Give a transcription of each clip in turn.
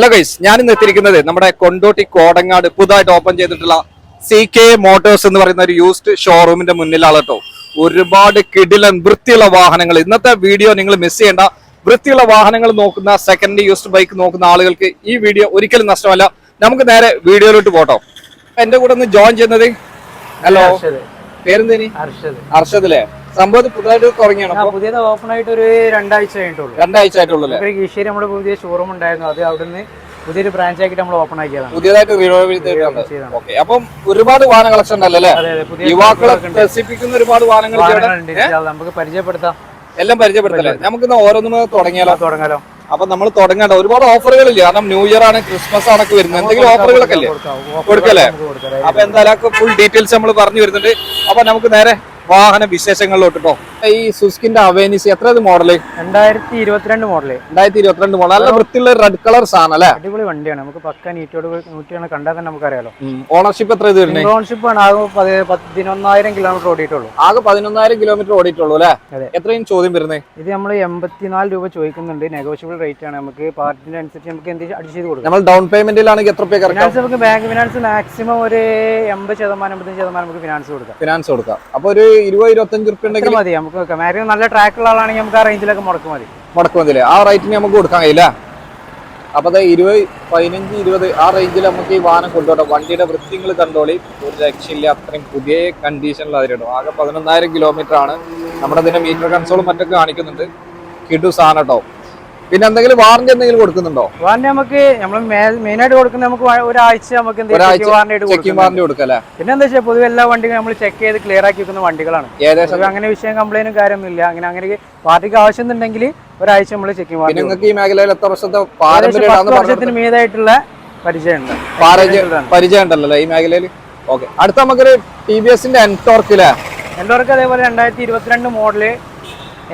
Hello guys, ഞാനിന്ന് എത്തിയിരിക്കുന്നത് നമ്മുടെ കൊണ്ടോട്ടി കോടങ്ങാട് പുതുതായിട്ട് ഓപ്പൺ ചെയ്തിട്ടുള്ള CK മോട്ടോഴ്സ് എന്ന് പറയുന്ന ഒരു യൂസ്ഡ് ഷോറൂമിന്റെ മുന്നിലാണ് കേട്ടോ. ഒരുപാട് കിടിലൻ വൃത്തിയുള്ള വാഹനങ്ങൾ. ഇന്നത്തെ വീഡിയോ നിങ്ങൾ മിസ് ചെയ്യേണ്ട. വൃത്തിയുള്ള വാഹനങ്ങൾ നോക്കുന്ന സെക്കൻഡ് യൂസ്ഡ് ബൈക്ക് നോക്കുന്ന ആളുകൾക്ക് ഈ വീഡിയോ ഒരിക്കലും നഷ്ടമല്ല. നമുക്ക് നേരെ വീഡിയോയിലോട്ട് പോട്ടോ. എന്റെ കൂടെ ഒന്ന് ജോയിൻ ചെയ്യുന്നത് ഹലോ പേരെന്തേനി? അർഷദല്ലേ? സംഭവം പുതുതായിട്ട് തുടങ്ങിയാണ്. പുതിയത് ഓപ്പൺ ആയിട്ട് ഒരു രണ്ടാഴ്ച ആയിട്ടുള്ളൂ. കീശ്ശേരി നമ്മുടെ പുതിയ ഷോറൂം ഉണ്ടായിരുന്നു, അത് അവിടുന്ന് പുതിയൊരു ബ്രാഞ്ച് ആക്കിട്ട് നമ്മൾ ഓപ്പൺ ആക്കിയതാണ്. പുതിയതായിട്ട് റിനോവേറ്റ് ചെയ്തിട്ടുണ്ട്. ഓക്കെ, അപ്പം ഒരുപാട് വാഹന കളക്ഷൻ ഉണ്ടല്ലേ? യുവാക്കളെ ത്രസിപ്പിക്കുന്ന ഒരുപാട് വാഹനങ്ങൾ നമുക്ക് പരിചയപ്പെടുത്താം. എല്ലാം പരിചയപ്പെടുത്തല്ലേ? നമുക്ക് ഓരോന്നും തുടങ്ങിയാലോ? അപ്പൊ നമ്മൾ തുടങ്ങേണ്ട ഒരുപാട് ഓഫറുകളില്ല. കാരണം ന്യൂ ഇയർ ആണ്, ക്രിസ്മസ് ആണൊക്കെ വരുന്നത്. എന്തെങ്കിലും ഓഫറുകളൊക്കെ അല്ലേ കൊടുക്കല്ലേ? അപ്പൊ എന്തായാലും ഫുൾ ഡീറ്റെയിൽസ് നമ്മൾ പറഞ്ഞു വരുന്നുണ്ട്. അപ്പൊ നമുക്ക് നേരെ വാഹന വിശേഷങ്ങളിലോട്ട് കേട്ടോ. ഈ സുസ്കിന്റെ അവൈനിസ് എത്ര മോഡല്? 2022 മോഡല്. 2022 മോഡൽ. നല്ല വൃത്തിയുള്ള റെഡ് കളർ സാധനം അല്ലേ? അടിപൊളി വണ്ടിയാണ്. നമുക്ക് പക്ക നീറ്റാണ് കണ്ടാൽ തന്നെ നമുക്കറിയാലോ. ഓണർഷിപ്പ് എത്ര വരുന്നത്? ഓണർഷിപ്പ് ആണ് ആകെ 11,000 കിലോമീറ്റർ ഓടിയിട്ടുള്ളൂ. ആകെ 11,000 കിലോമീറ്റർ ഓടിയിട്ടുള്ളൂ അല്ലേ? എത്രയും ചോദ്യം വരുന്നത്? ഇത് നമ്മൾ 84 രൂപ ചോദിക്കുന്നുണ്ട്. നെഗോഷ്യബിൾ റേറ്റ് ആണ്. നമുക്ക് പാർട്ടിന്റെ അനുസരിച്ച് നമുക്ക് എന്ത് അഡ്ജസ്റ്റ് ചെയ്ത് കൊടുക്കാം. നമ്മൾ ഡൗൺ പേയ്മെന്റിലാണെങ്കിൽ എത്ര രൂപ? നമുക്ക് ബാങ്ക് ഫിനാൻസ് മാക്സിമം ഒരു 80%, 85% നമുക്ക് ഫിനാൻസ് കൊടുക്കാം. അപ്പൊ ഒരു 20-25 റുപ്യ ഉണ്ടെങ്കിൽ മതി. നമുക്ക് നല്ല ട്രാക്കുള്ള ആളാണെങ്കിൽ നമുക്ക് ആ റേഞ്ചിലൊക്കെ മുടക്ക് മതി. ആ റേറ്റിന് നമുക്ക് കൊടുക്കാൻ കഴിയില്ല. അപ്പൊ 20, 15, 20 ആ റേഞ്ചിൽ നമുക്ക് ഈ വാഹനം കൊണ്ടുപോകണം. വണ്ടിയുടെ വൃത്തികൾ കണ്ടോളി, ഒരു രക്ഷയില്ല. അത്രയും പുതിയ കണ്ടീഷനിലായിരുന്നു. ആകെ 11,000 കിലോമീറ്റർ ആണ്. നമ്മുടെ ഇതിന്റെ മീറ്റർ കൺസോളും മറ്റൊക്കെ കാണിക്കുന്നുണ്ട്. കിടു സാധനം കേട്ടോ. പിന്നെ എന്തെങ്കിലും വാറന്റി എന്തെങ്കിലും കൊടുക്കുന്നുണ്ടോ? വാറന്റി നമുക്ക് മെയിൻ ആയിട്ട് കൊടുക്കുന്നത് നമുക്ക് ഒരാഴ്ച നമുക്ക് വാറന്റി കൊടുക്കല്ലേ? പിന്നെ എന്താ വെച്ചാൽ പൊതുവെ എല്ലാ വണ്ടികളും നമ്മൾ ചെക്ക് ചെയ്ത് ക്ലിയർ ആക്കി വെക്കുന്ന വണ്ടികളാണ്. ഏകദേശം അങ്ങനെ വിഷയം കംപ്ലൈന്റും കാര്യമൊന്നുമില്ല. അങ്ങനെ പാർട്ടിക്ക് ആവശ്യമുണ്ടെങ്കിൽ ഒരാഴ്ച നമ്മൾ ചെക്കിംഗ് വാറന്റി. നിങ്ങൾക്ക് ഈ മേഖലയിൽ എത്ര വർഷത്തെ വർഷത്തിന് മീതായിട്ടുള്ള പരിചയം ഉണ്ടല്ലോ ഈ മേഖലയിൽ. ഓക്കെ, അടുത്ത നമുക്കൊരു TVSന്റെ എൻടോർക്ക് അതേപോലെ 2022 മോഡല്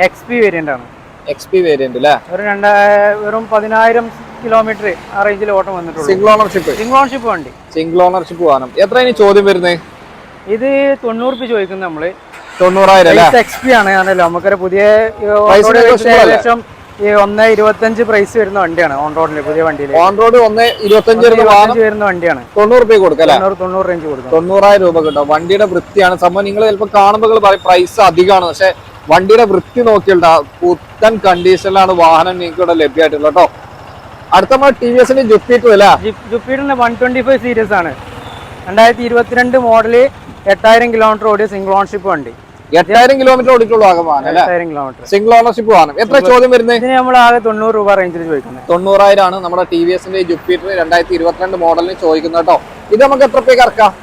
XP വേരിയന്റ് ആണ്. XP വേരിയന്റ് അല്ലേ? വെറും 10,000 കിലോമീറ്റർ ആ റേഞ്ചിൽ ഓട്ടം വന്നിട്ടുള്ളൂ. സിംഗിൾ ഓണർഷിപ്പ് വണ്ടി. സിംഗിൾ ഓണർഷിപ്പ് വാഹനം. എത്ര ചോദ്യം വരുന്നത്? ഇത് 90 രൂപ ചോദിക്കുന്നത്. നമ്മള് 90,000 XP ആണ്. നമുക്കൊരു പുതിയ ഏകദേശം 1.25 പ്രൈസ് വരുന്ന വണ്ടിയാണ്. ഓൺ റോഡില് പുതിയ വണ്ടിയിൽ ഓൺ റോഡ് 1.25 വരുന്ന വണ്ടിയാണ്. 90 രൂപ കൊടുക്കാം. 90 റേഞ്ച് കൊടുക്കാം. 90,000 രൂപ കിട്ടും. വണ്ടിയുടെ വൃത്തിയാണ് സംഭവം. നിങ്ങൾ ചിലപ്പോൾ കാണുമ്പോൾ പറയും പ്രൈസ് അധികമാണ്, പക്ഷെ വണ്ടിയുടെ വൃത്തി നോക്കിയിട്ടാ പുത്തൻ കണ്ടീഷനിലാണ് വാഹനം നിങ്ങൾക്ക് ഇവിടെ ലഭ്യമായിട്ടുള്ളത് കേട്ടോ. അടുത്ത TVSന്റെ ജുപ്പിറ്റർ അല്ലേ? ജുപ്പിറ്ററിന്റെ 125 സീരീസ് ആണ്. 2022 മോഡല് 8,000 കിലോമീറ്റർ ഓടിയ സിംഗിൾ ഓണർഷിപ്പ് വണ്ടി. 8,000 കിലോമീറ്റർ ഓടിയിട്ടുള്ളൂ ആകെ വാഹനം. 8,000 കിലോമീറ്റർ സിംഗിൾ ഓണർഷിപ്പ് വാഹനം. എത്ര ചോദ്യം വരുന്നത്? ഇതിന് നമ്മൾ ആകെ 90 രൂപ റേഞ്ചിൽ ചോദിക്കുന്നത്. 90,000 ആണ് നമ്മുടെ TVSന്റെ ജുപ്പിറ്റർ 2022 മോഡലിന് ചോദിക്കുന്നത് കേട്ടോ. ഇത് നമുക്ക് എത്ര രൂപയ്ക്ക് ഇറക്കാം?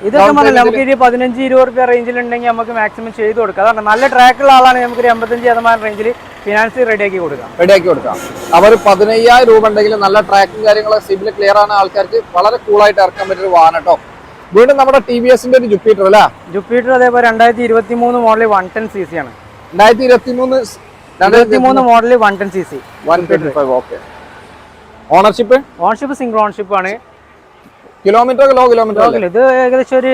ഇതൊക്കെ നമുക്ക് 15-20 രൂപ റേഞ്ചിൽ ഉണ്ടെങ്കിൽ നമുക്ക് മാക്സിമം ചെയ്ത് കൊടുക്കാം. അതാണ് നല്ല ട്രാക്കുള്ള ആളാണ് നമുക്ക് 85% റേഞ്ചിൽ ഫിനാൻസ് റെഡിയാക്കി കൊടുക്കാം. അവർ 15,000 രൂപ ഉണ്ടെങ്കിൽ നല്ല ട്രാക്കും കാര്യങ്ങളൊക്കെ സിബിൽ ക്ലിയർ ആണ് ആൾക്കാർക്ക് വളരെ കൂളായിട്ട് ഇറക്കാൻ പറ്റിയൊരു വാഹനം കേട്ടോ. വീണ്ടും നമ്മുടെ TVSന്റെ ഒരു ജുപ്പിറ്റർ അല്ലേ? ജുപ്പിറ്റർ അതേപോലെ 2023 മോഡൽ 110cc ആണ്. 2023 model 110cc 125. Okay, ownership single ownership ആണ്. കിലോമീറ്റർ ലോ കിലോമീറ്റർ ഇത് ഏകദേശം ഒരു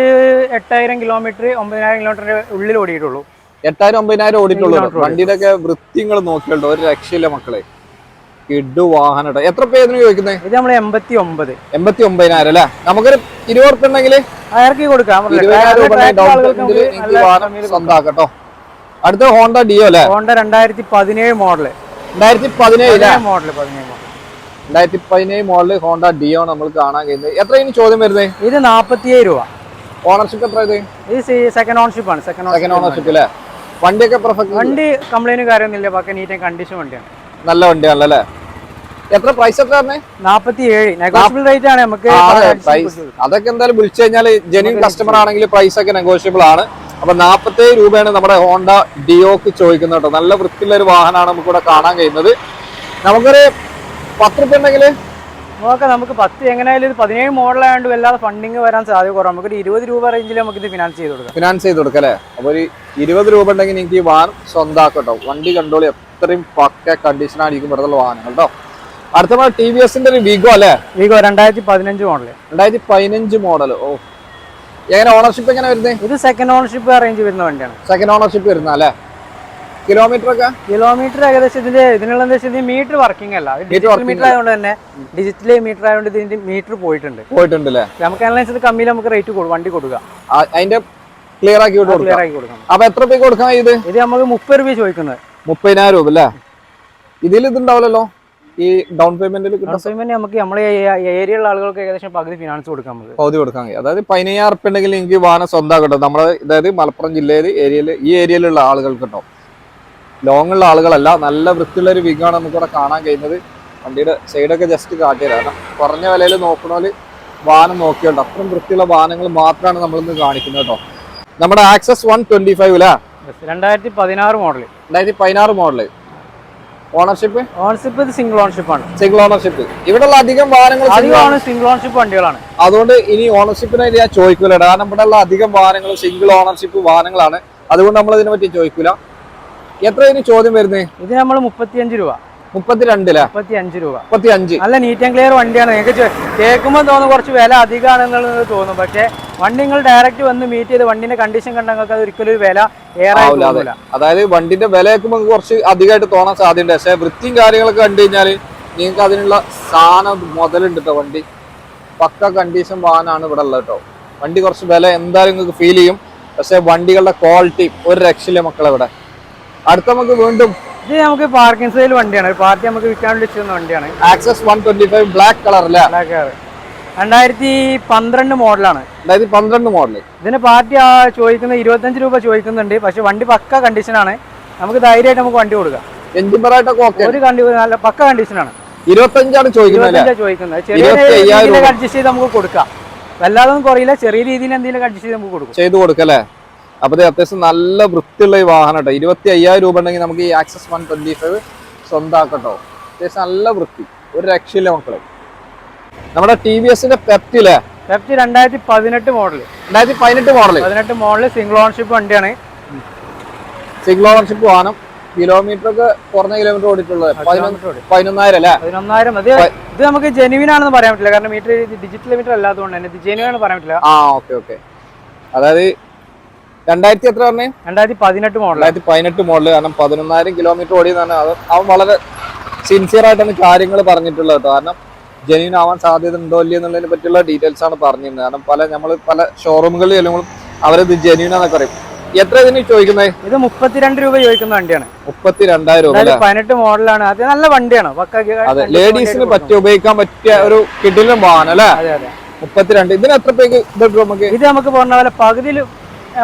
8,000 കിലോമീറ്റർ 9,000 കിലോമീറ്ററിന്റെ ഉള്ളിൽ ഓടിയിട്ടുള്ളൂ. 8,000-9,000 ഓടിയിട്ടുള്ളൂ. വണ്ടിയുടെ ഒക്കെ വൃത്തിങ്ങൾ നോക്കിയുള്ളൂ, ഒരു രക്ഷയില്ല മക്കളെ. കിഡു വാഹനം കേട്ടോ. എത്ര പേര് ചോദിക്കുന്നത്? ഇത് നമ്മൾ 89,000 അല്ലേ? നമുക്കൊരു 20 ഉറുപ്പിക ഉണ്ടെങ്കിൽ ഇറക്കി കൊടുക്കാം. സ്വന്തമാക്കട്ടോ. അടുത്ത ഹോണ്ട ഡിയോ അല്ലേ? Honda 2017 model. 2017 model Honda deo നമ്മൾ കാണാൻ കഴിയുന്നത്. എത്ര ചോദ്യം വരുന്നത്? ഇത് 47 രൂപ. ഓണർഷിപ്പ് എത്ര? ഇത് സെക്കൻഡ് ഓണർഷിപ്പ് ആണ്. സെക്കൻഡ് ഓണർഷിപ്പ് അല്ലേ? വണ്ടിയൊക്കെ വണ്ടി കംപ്ലൈന്റ് കാര്യമൊന്നുമില്ല. പക്ക നീറ്റ് കണ്ടീഷൻ വണ്ടിയാണ്. നല്ല വണ്ടിയാണല്ലേ? എത്ര പ്രൈസ് എത്ര? 47. നെഗോഷ്യബിൾ റേറ്റ് ആണ്. നമുക്ക് അതൊക്കെ എന്തായാലും വിളിച്ചു കഴിഞ്ഞാൽ ജെന്യൂൻ കസ്റ്റമർ ആണെങ്കിൽ പ്രൈസ് ഒക്കെ നെഗോഷ്യബിൾ ആണ്. അപ്പൊ 47 രൂപയാണ് നമ്മുടെ ഹോണ്ട ഡിയോക്ക് ചോദിക്കുന്നത് കേട്ടോ. നല്ല വൃത്തിയുള്ള ഒരു വാഹനമാണ് നമുക്ക് ഇവിടെ കാണാൻ കഴിയുന്നത്. നമുക്കൊരു 10 രൂപ ഉണ്ടെങ്കിൽ നോക്കാം. നമുക്ക് 10 എങ്ങനെയായാലും 17 മോഡലായതുകൊണ്ട് വല്ലാതെ ഫണ്ടിങ് വരാൻ സാധ്യത കുറവ്. നമുക്കൊരു 20 രൂപ റേഞ്ചിൽ നമുക്ക് ഇത് ഫിനാൻസ് ചെയ്ത് കൊടുക്കാം അല്ലേ? അപ്പൊ ഒരു 20 രൂപ ഉണ്ടെങ്കിൽ നിങ്ങൾക്ക് ഈ വാഹനം സ്വന്തമാക്കട്ടോ. വണ്ടി കണ്ടോളി, അത്രയും പക്ക കണ്ടീഷൻ ആയിരിക്കും ഇവിടുത്തെ വാഹനങ്ങൾ കേട്ടോ. അടുത്ത TVSന്റെ ഒരു വിഗോ അല്ലേ? വിഗോ 2015 മോഡല്. 2015 മോഡൽ. ഓ, എങ്ങനെ ഓണർഷിപ്പ് എങ്ങനെ വരുന്നത്? ഇത് സെക്കൻഡ് ഓണർഷിപ്പ് റേഞ്ച് വരുന്ന വണ്ടിയാണ്. സെക്കൻഡ് ഓണർഷിപ്പ് വരുന്ന അല്ലേ? കിലോമീറ്റർ ഏകദേശം ഇതിനുള്ള എന്താ വെച്ചാൽ മീറ്റർ വർക്കിംഗ് അല്ല, ഡിജിറ്റൽ മീറ്റർ ആയതുകൊണ്ട് തന്നെ ഡിജിറ്റൽ മീറ്റർ ആയതുകൊണ്ട് ഇതിന്റെ മീറ്റർ പോയിട്ടുണ്ട്. നമുക്ക് അതിനനുസരിച്ച് കമ്മിയിൽ നമുക്ക് റേറ്റ് വണ്ടി കൊടുക്കുക, അതിന്റെ ക്ലിയർ ആക്കി കൊടുക്കാം. അപ്പൊ എത്ര രൂപ കൊടുക്കാം? ഇത് നമുക്ക് 30 രൂപ ചോദിക്കുന്നത്. 30,000 രൂപ അല്ലേ? ഇതിൽ ഇതുണ്ടാവില്ലല്ലോ ഈ ഡൗൺ പേയ്മെന്റ്. നമുക്ക് നമ്മളെ ഏരിയയിലുള്ള ആളുകൾക്ക് ഏകദേശം പകുതി ഫിനാൻസ് കൊടുക്കാം, പകുതി കൊടുക്കാൻ. അതായത് 15,000 ഉറുപ്പ്യ ഉണ്ടെങ്കിൽ എനിക്ക് വാഹനം സ്വന്തമാക്കട്ടോ. നമ്മള് അതായത് മലപ്പുറം ജില്ലയിൽ ഈ ഏരിയയിലുള്ള ആളുകൾക്ക് കേട്ടോ, ലോങ്ങുള്ള ആളുകളല്ല. നല്ല വൃത്തിയുള്ള ഒരു വിഗാണ് നമുക്കിവിടെ കാണാൻ കഴിയുന്നത്. വണ്ടിയുടെ സൈഡൊക്കെ ജസ്റ്റ് കാട്ടിയത്, കാരണം കുറഞ്ഞ വിലയിൽ നോക്കണോല് വാഹനം നോക്കിയോട്ടോ. അത്രയും വൃത്തിയുള്ള വാഹനങ്ങൾ മാത്രമാണ് നമ്മളിന്ന് കാണിക്കുന്നത് കേട്ടോ. നമ്മുടെ ആക്സസ് 125 അല്ലേ? 2016 model. 2016 model. Ownership single ownership ആണ്. Single ownership. ഇവിടെയുള്ള അധികം വാഹനങ്ങൾ സിംഗിൾ ഓണർഷിപ്പ് വണ്ടികളാണ്. അതുകൊണ്ട് ഇനി ഓണർഷിപ്പിനായിട്ട് ഞാൻ ചോദിക്കൂല, കാരണം ഇവിടെയുള്ള അധികം വാഹനങ്ങൾ സിംഗിൾ ഓണർഷിപ്പ് വാഹനങ്ങളാണ്. അതുകൊണ്ട് നമ്മൾ ഇതിനെ പറ്റി ചോദിക്കൂല. എത്ര ഇനി ചോദ്യം വരുന്നത്? ഇത് നമ്മൾ 35 രൂപ. 32 അല്ലേ? 35 രൂപ. 35. നല്ല നീറ്റ് ആൻഡ് ക്ലിയർ വണ്ടിയാണ്. നിങ്ങൾക്ക് കേൾക്കുമ്പോൾ തോന്നുന്നു കുറച്ച് വില അധികമാണെന്നുള്ളത് തോന്നും, പക്ഷേ വണ്ടി നിങ്ങൾ ഡയറക്റ്റ് വന്ന് മീറ്റ് ചെയ്ത് വണ്ടിന്റെ കണ്ടീഷൻ കണ്ടാൽ നിങ്ങൾക്ക് അത് ഒരിക്കലും ഒരു വില ഏറെ. അതായത് വണ്ടിന്റെ വില വെക്കുമ്പോൾ കുറച്ച് അധികമായിട്ട് തോന്നാൻ സാധ്യതയുണ്ട്, പക്ഷെ വൃത്തിയും കാര്യങ്ങളൊക്കെ കണ്ടു കഴിഞ്ഞാൽ നിങ്ങൾക്ക് അതിനുള്ള സാധനം മുതലുണ്ട് കേട്ടോ. വണ്ടി പക്ക കണ്ടീഷൻ വാഹനമാണ് ഇവിടെ ഉള്ളത് കേട്ടോ. വണ്ടി കുറച്ച് വില എന്തായാലും നിങ്ങൾക്ക് ഫീൽ ചെയ്യും, പക്ഷെ വണ്ടികളുടെ ക്വാളിറ്റി ഒരു രക്ഷയില്ല മക്കളെ ഇവിടെ. അടുത്ത നമുക്ക് വീണ്ടും ഇത് നമുക്ക് പാർക്കിംഗ് സൈഡിൽ വണ്ടിയാണ്, ഒരു പാർട്ടി നമുക്ക് വിൽക്കാൻ വേണ്ടി വണ്ടിയാണ്. ആക്സസ് 125 ബ്ലാക്ക് കളർ അല്ലേ? 2012 മോഡലാണ്. 2012 മോഡൽ. ഇതിന് പാർട്ടി ചോദിക്കുന്നത് 25 രൂപ ചോദിക്കുന്നുണ്ട്, പക്ഷെ വണ്ടി പക്ക കണ്ടീഷനാണ്. നമുക്ക് ധൈര്യമായിട്ട് നമുക്ക് വണ്ടി കൊടുക്കാം. ഒരു നല്ല പക്ക കണ്ടീഷനാണ്. 25 ചോദിക്കുന്നത്. ചെറിയ രീതിയിൽ അഡ്ജസ്റ്റ് ചെയ്ത് നമുക്ക് കൊടുക്കാം, വല്ലാതൊന്നും കുറയില്ല. ചെറിയ രീതിയിൽ എന്തെങ്കിലും അഡ്ജസ്റ്റ് ചെയ്ത് നമുക്ക് ചെയ്ത് കൊടുക്കല്ലേ? അപ്പൊ അത്യാവശ്യം നല്ല വൃത്തിയുള്ള ഈ വാഹനം കേട്ടോ. 25,000 രൂപ ഉണ്ടെങ്കിൽ നമുക്ക് ഈ ആക്സസ് 125 സ്വന്തമാക്കട്ടോ. അത്യാവശ്യം നല്ല വൃത്തി, ഒരു രക്ഷയില്ല മക്കളെ. നമ്മുടെ TVSന്റെ പെപ്റ്റ് 2018 മോഡൽ. 2018 മോഡൽ സിംഗിൾ ഓണർഷിപ്പ് വണ്ടിയാണ്. സിംഗിൾ ഓണർഷിപ്പ് വാഹനം. കിലോമീറ്റർ ഒക്കെ കുറഞ്ഞ കിലോമീറ്റർ ഓടിയിട്ടുള്ളത് 11,000 അല്ലേ? 11,000. ഇത് നമുക്ക് ജെനുവിൻ ആണെന്ന് പറയാൻ പറ്റില്ല, കാരണം മീറ്റർ ഡിജിറ്റൽ മീറ്റർ അല്ലാത്തതുകൊണ്ട് തന്നെ ജെനുവിൻ ആണെന്ന് പറയാൻ പറ്റില്ല. ഓക്കെ. അതായത് 2000 എത്ര പറഞ്ഞേ? 2018 മോഡൽ. 2018 മോഡൽ. കാരണം 11,000 കിലോമീറ്റർ ഓടിയെന്നാണ് അവൻ വളരെ സിൻസിയർ ആയിട്ടാണ് കാര്യങ്ങൾ പറഞ്ഞിട്ടുള്ളത് കേട്ടോ. കാരണം ജെന്യൂൻ ആവാൻ സാധ്യത ഉണ്ടോ ഇല്ല എന്നുള്ളതിനെ പറ്റിയുള്ള ഡീറ്റെയിൽസ് ആണ് പറഞ്ഞിരുന്നത്. കാരണം പല ഷോറൂമുകളിൽ ചെല്ലുമ്പോൾ അവരത് ജെന്യൂൻ ആണെന്നൊക്കെ പറയും. എത്ര ഇതിന് ചോദിക്കുന്നത്? ഇത് 32 രൂപ ചോദിക്കുന്ന വണ്ടിയാണ്. 32,000 രൂപ. 18 മോഡലാണ്. അത് നല്ല വണ്ടിയാണ്. അതെ, ലേഡീസിന് ഉപയോഗിക്കാൻ പറ്റിയ ഒരു കിടിലൻ വാഹനം അല്ലേ? 32. ഇതിന് എത്ര പേക്ക് നമുക്ക്? ഇത് നമുക്ക് പറഞ്ഞ പോലെ പകുതി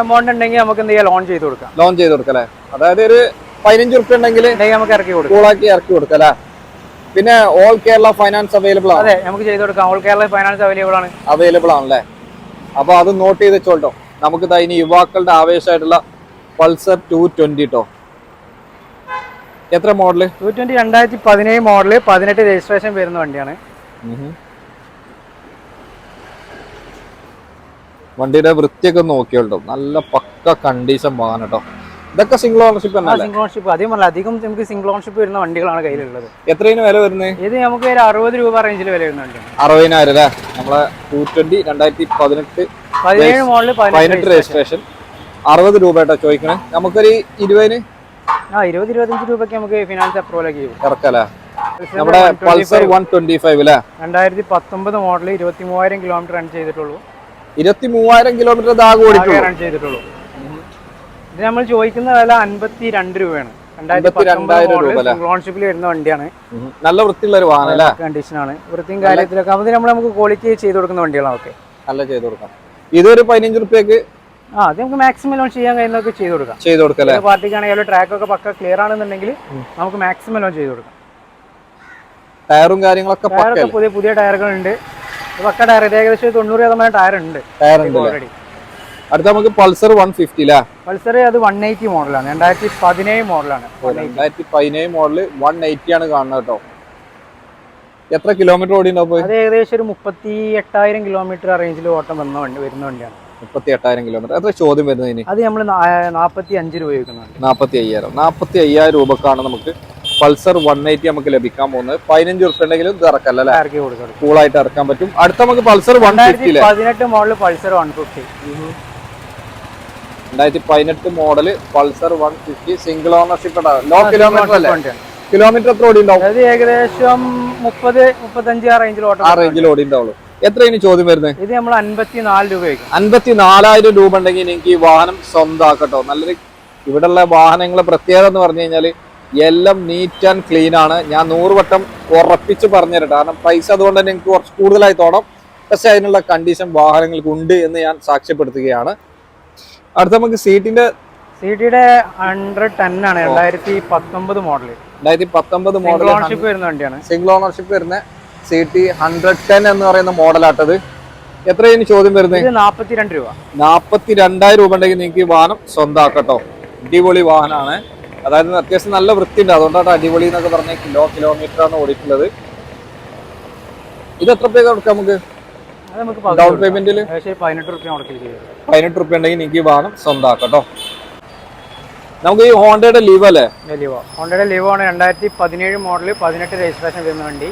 എമൗണ്ട് ഉണ്ടെങ്കിൽ നമുക്ക് എന്ത് ചെയ്യാം, ലോൺ ചെയ്ത് കൊടുക്കാം. ലോൺ ചെയ്ത് കൊടുക്കാം അല്ലേ? അതായത് ഒരു 15 ഉറുപ്പ്യ ഉണ്ടെങ്കിൽ നമുക്ക് ഇറക്കി കൊടുക്കാം, കൂളാക്കി ഇറക്കി കൊടുക്കാം അല്ലേ? പിന്നെ ഓൾ കേരള ഫൈനാൻസ് അവൈലബിൾ ആണ്. അതെ, നമുക്ക് ചെയ്ത് കൊടുക്കാം. ഓൾ കേരള ഫൈനാൻസ് അവൈലബിൾ ആണല്ലേ? അപ്പൊ അത് നോട്ട് ചെയ്ത് വെച്ചോട്ടോ. നമുക്ക് ഇനി യുവാക്കളുടെ ആവേശമായിട്ടുള്ള പൾസർ 220 കേട്ടോ. എത്ര മോഡല്? 220 2017 മോഡല്, 18 രജിസ്ട്രേഷൻ വരുന്ന വണ്ടിയാണ്. വണ്ടിയുടെ വൃത്തിയൊക്കെ നോക്കിയോട്ടോ. നല്ല പക്ക കണ്ടീഷൻ വാഹനം കേട്ടോ. ഇതൊക്കെ സിംഗിൾ ഓണർഷിപ്പ് സിംഗിൾ ഓണർഷിപ്പ്. അധികം നമുക്ക് സിംഗിൾ ഓണർഷിപ്പ് വരുന്ന വണ്ടികളാണ് കയ്യിലുള്ളത്. എത്രയാണ് വില വരുന്നത്? ഇത് നമുക്ക് 60 രൂപ റേഞ്ചിൽ വില വരുന്ന വണ്ടിയാണ്. 60,000 അല്ലേ? നമ്മളെ 220 2018 17 മോഡല്, 18 രജിസ്ട്രേഷൻ. 60 രൂപ കേട്ടോ ചോദിക്കണേ. നമുക്കൊരു 20 20-25 രൂപയ്ക്ക് നമുക്ക് ഫിനാൻസ് അപ്രൂവൽ ആക്കി ഇറക്കല്ലേ? നമ്മുടെ പൾസർ 125 അല്ലേ? 2019 മോഡൽ, 23,000 കിലോമീറ്റർ റൺ ചെയ്തിട്ടുള്ളൂ. 23,000 കിലോമീറ്റർ റൺ ചെയ്തിട്ടുള്ളൂ. ഇത് നമ്മൾ ചോദിക്കുന്ന വില 52 രൂപയാണ്. 2019 ലോൺഷിപ്പിൽ വരുന്ന വണ്ടിയാണ്. നല്ല വൃത്തിയുള്ള ഒരു വാഹനം കണ്ടീഷനാണ്. വൃത്തിയും കാര്യത്തിലൊക്കെ അത് നമുക്ക് ക്വാളിറ്റി ചെയ്ത് കൊടുക്കുന്ന വണ്ടികളാണ്. ഓക്കെ, നല്ല ചെയ്ത് കൊടുക്കാം. ഇതൊരു 15 രൂപയ്ക്ക് അത് നമുക്ക് മാക്സിമം ലോൺ ചെയ്യാൻ കഴിയുന്നതൊക്കെ ചെയ്ത് കൊടുക്കാം. പാർട്ടിക്കാണെങ്കിൽ ട്രാക്ക് ഒക്കെ പക്ക ക്ലിയർ ആണെന്നുണ്ടെങ്കിൽ നമുക്ക് മാക്സിമം ലോൺ ചെയ്ത് കൊടുക്കാം. ടയറും കാര്യങ്ങളൊക്കെ പുതിയ ടയറുകളുണ്ട്. പക്ക ടയർ, ഏകദേശം 90% ടയർ ഉണ്ട് ഓൾറെഡി. അടുത്ത നമുക്ക് പൾസർ 150 അല്ലേ? പൾസർ അത് 180 മോഡലാണ്. 2017 മോഡലാണ്. 2017 മോഡല് 180 ആണ് കാണുന്നത് കേട്ടോ. എത്ര കിലോമീറ്റർ ഓടിയുണ്ടാവും? അത് ഏകദേശം ഒരു 38,000 കിലോമീറ്റർ റേഞ്ചിൽ ഓട്ടം വരുന്ന വണ്ടിയാണ്. 38,000 കിലോമീറ്റർ. എത്ര ചോദ്യം വരുന്നതിന്? അത് നമ്മൾ 45 രൂപ ചോദിക്കുന്നുണ്ട്. 45,000 രൂപക്കാണ് നമുക്ക് പൾസർ 180 നമുക്ക് ലഭിക്കാൻ പോകുന്നത്. 15 ഉറുപ്പ്യ ഉണ്ടെങ്കിലും ഇത് ഇറക്കല്ലേ? കൂളായിട്ട് ഇറക്കാൻ പറ്റും. അടുത്ത നമുക്ക് Pulsar 150 18 model Pulsar 150. 2018 model Pulsar 150 single ownership. Low kilometre അല്ലേ? കിലോമീറ്റർ എത്ര ഓടി ഉണ്ടാവും? അതായത് ഏകദേശം 30-35 ആ റേഞ്ചിൽ ഓടി ഉണ്ടാവുള്ളൂ. എത്ര ഇനി ചോദ്യം വരുന്നത്? ഇത് നമ്മൾ 54 രൂപ. 54,000 രൂപ ഉണ്ടെങ്കിൽ എനിക്ക് ഈ വാഹനം സ്വന്തമാക്കട്ടോ. നല്ലൊരു ഇവിടെയുള്ള വാഹനങ്ങളെ പ്രത്യേകത എന്ന് പറഞ്ഞു കഴിഞ്ഞാൽ എല്ലാം നീറ്റ് ആൻഡ് ക്ലീൻ ആണ്. ഞാൻ 100 വട്ടം ഉറപ്പിച്ച് പറഞ്ഞു തരട്ടെ. കാരണം പ്രൈസ് അതുകൊണ്ട് തന്നെ എനിക്ക് കുറച്ച് കൂടുതലായി തോന്നും. പക്ഷെ അതിനുള്ള കണ്ടീഷൻ വാഹനങ്ങൾക്ക് ഉണ്ട് എന്ന് ഞാൻ സാക്ഷ്യപ്പെടുത്തുകയാണ്. അടുത്ത നമുക്ക് സീറ്റിന്റെ 110 ആണ്. 2019 മോഡൽ. 2019 മോഡൽ ഓണർഷിപ്പ് വരുന്ന വണ്ടിയാണ്. സിംഗിൾ ഓണർഷിപ്പ് വരുന്ന CT 110 എന്ന് പറയുന്ന മോഡലാട്ടത്. എത്രയാണ് ചോദ്യം വരുന്നത്? 42 രൂപ. 42,000 രൂപ ഉണ്ടെങ്കിൽ നിങ്ങൾക്ക് ഈ വാഹനം സ്വന്തമാക്കട്ടോ. അടിപൊളി വാഹനമാണ്. അതായത് അത്യാവശ്യം നല്ല വൃത്തിയുണ്ട്. അതുകൊണ്ടാണ് അടിപൊളി എന്നൊക്കെ പറഞ്ഞ കിലോമീറ്റർ ആണ് ഓടിയിട്ടുള്ളത്. ഇത് എത്ര രൂപ കൊടുക്കാം നമുക്ക്? ഡൗൺ പേയ്മെന്റിൽ 18 രൂപ ഉണ്ടെങ്കിൽ നിങ്ങൾക്ക് ഈ വാഹനം സ്വന്തമാക്കട്ടോ. നമുക്ക് ഈ ഹോണ്ടയുടെ ലീവ് അല്ലേ? ഹോണ്ടയുടെ ലീവ് ആണ്. 2017 മോഡൽ 18 രജിസ്ട്രേഷൻ വരുന്ന വണ്ടി.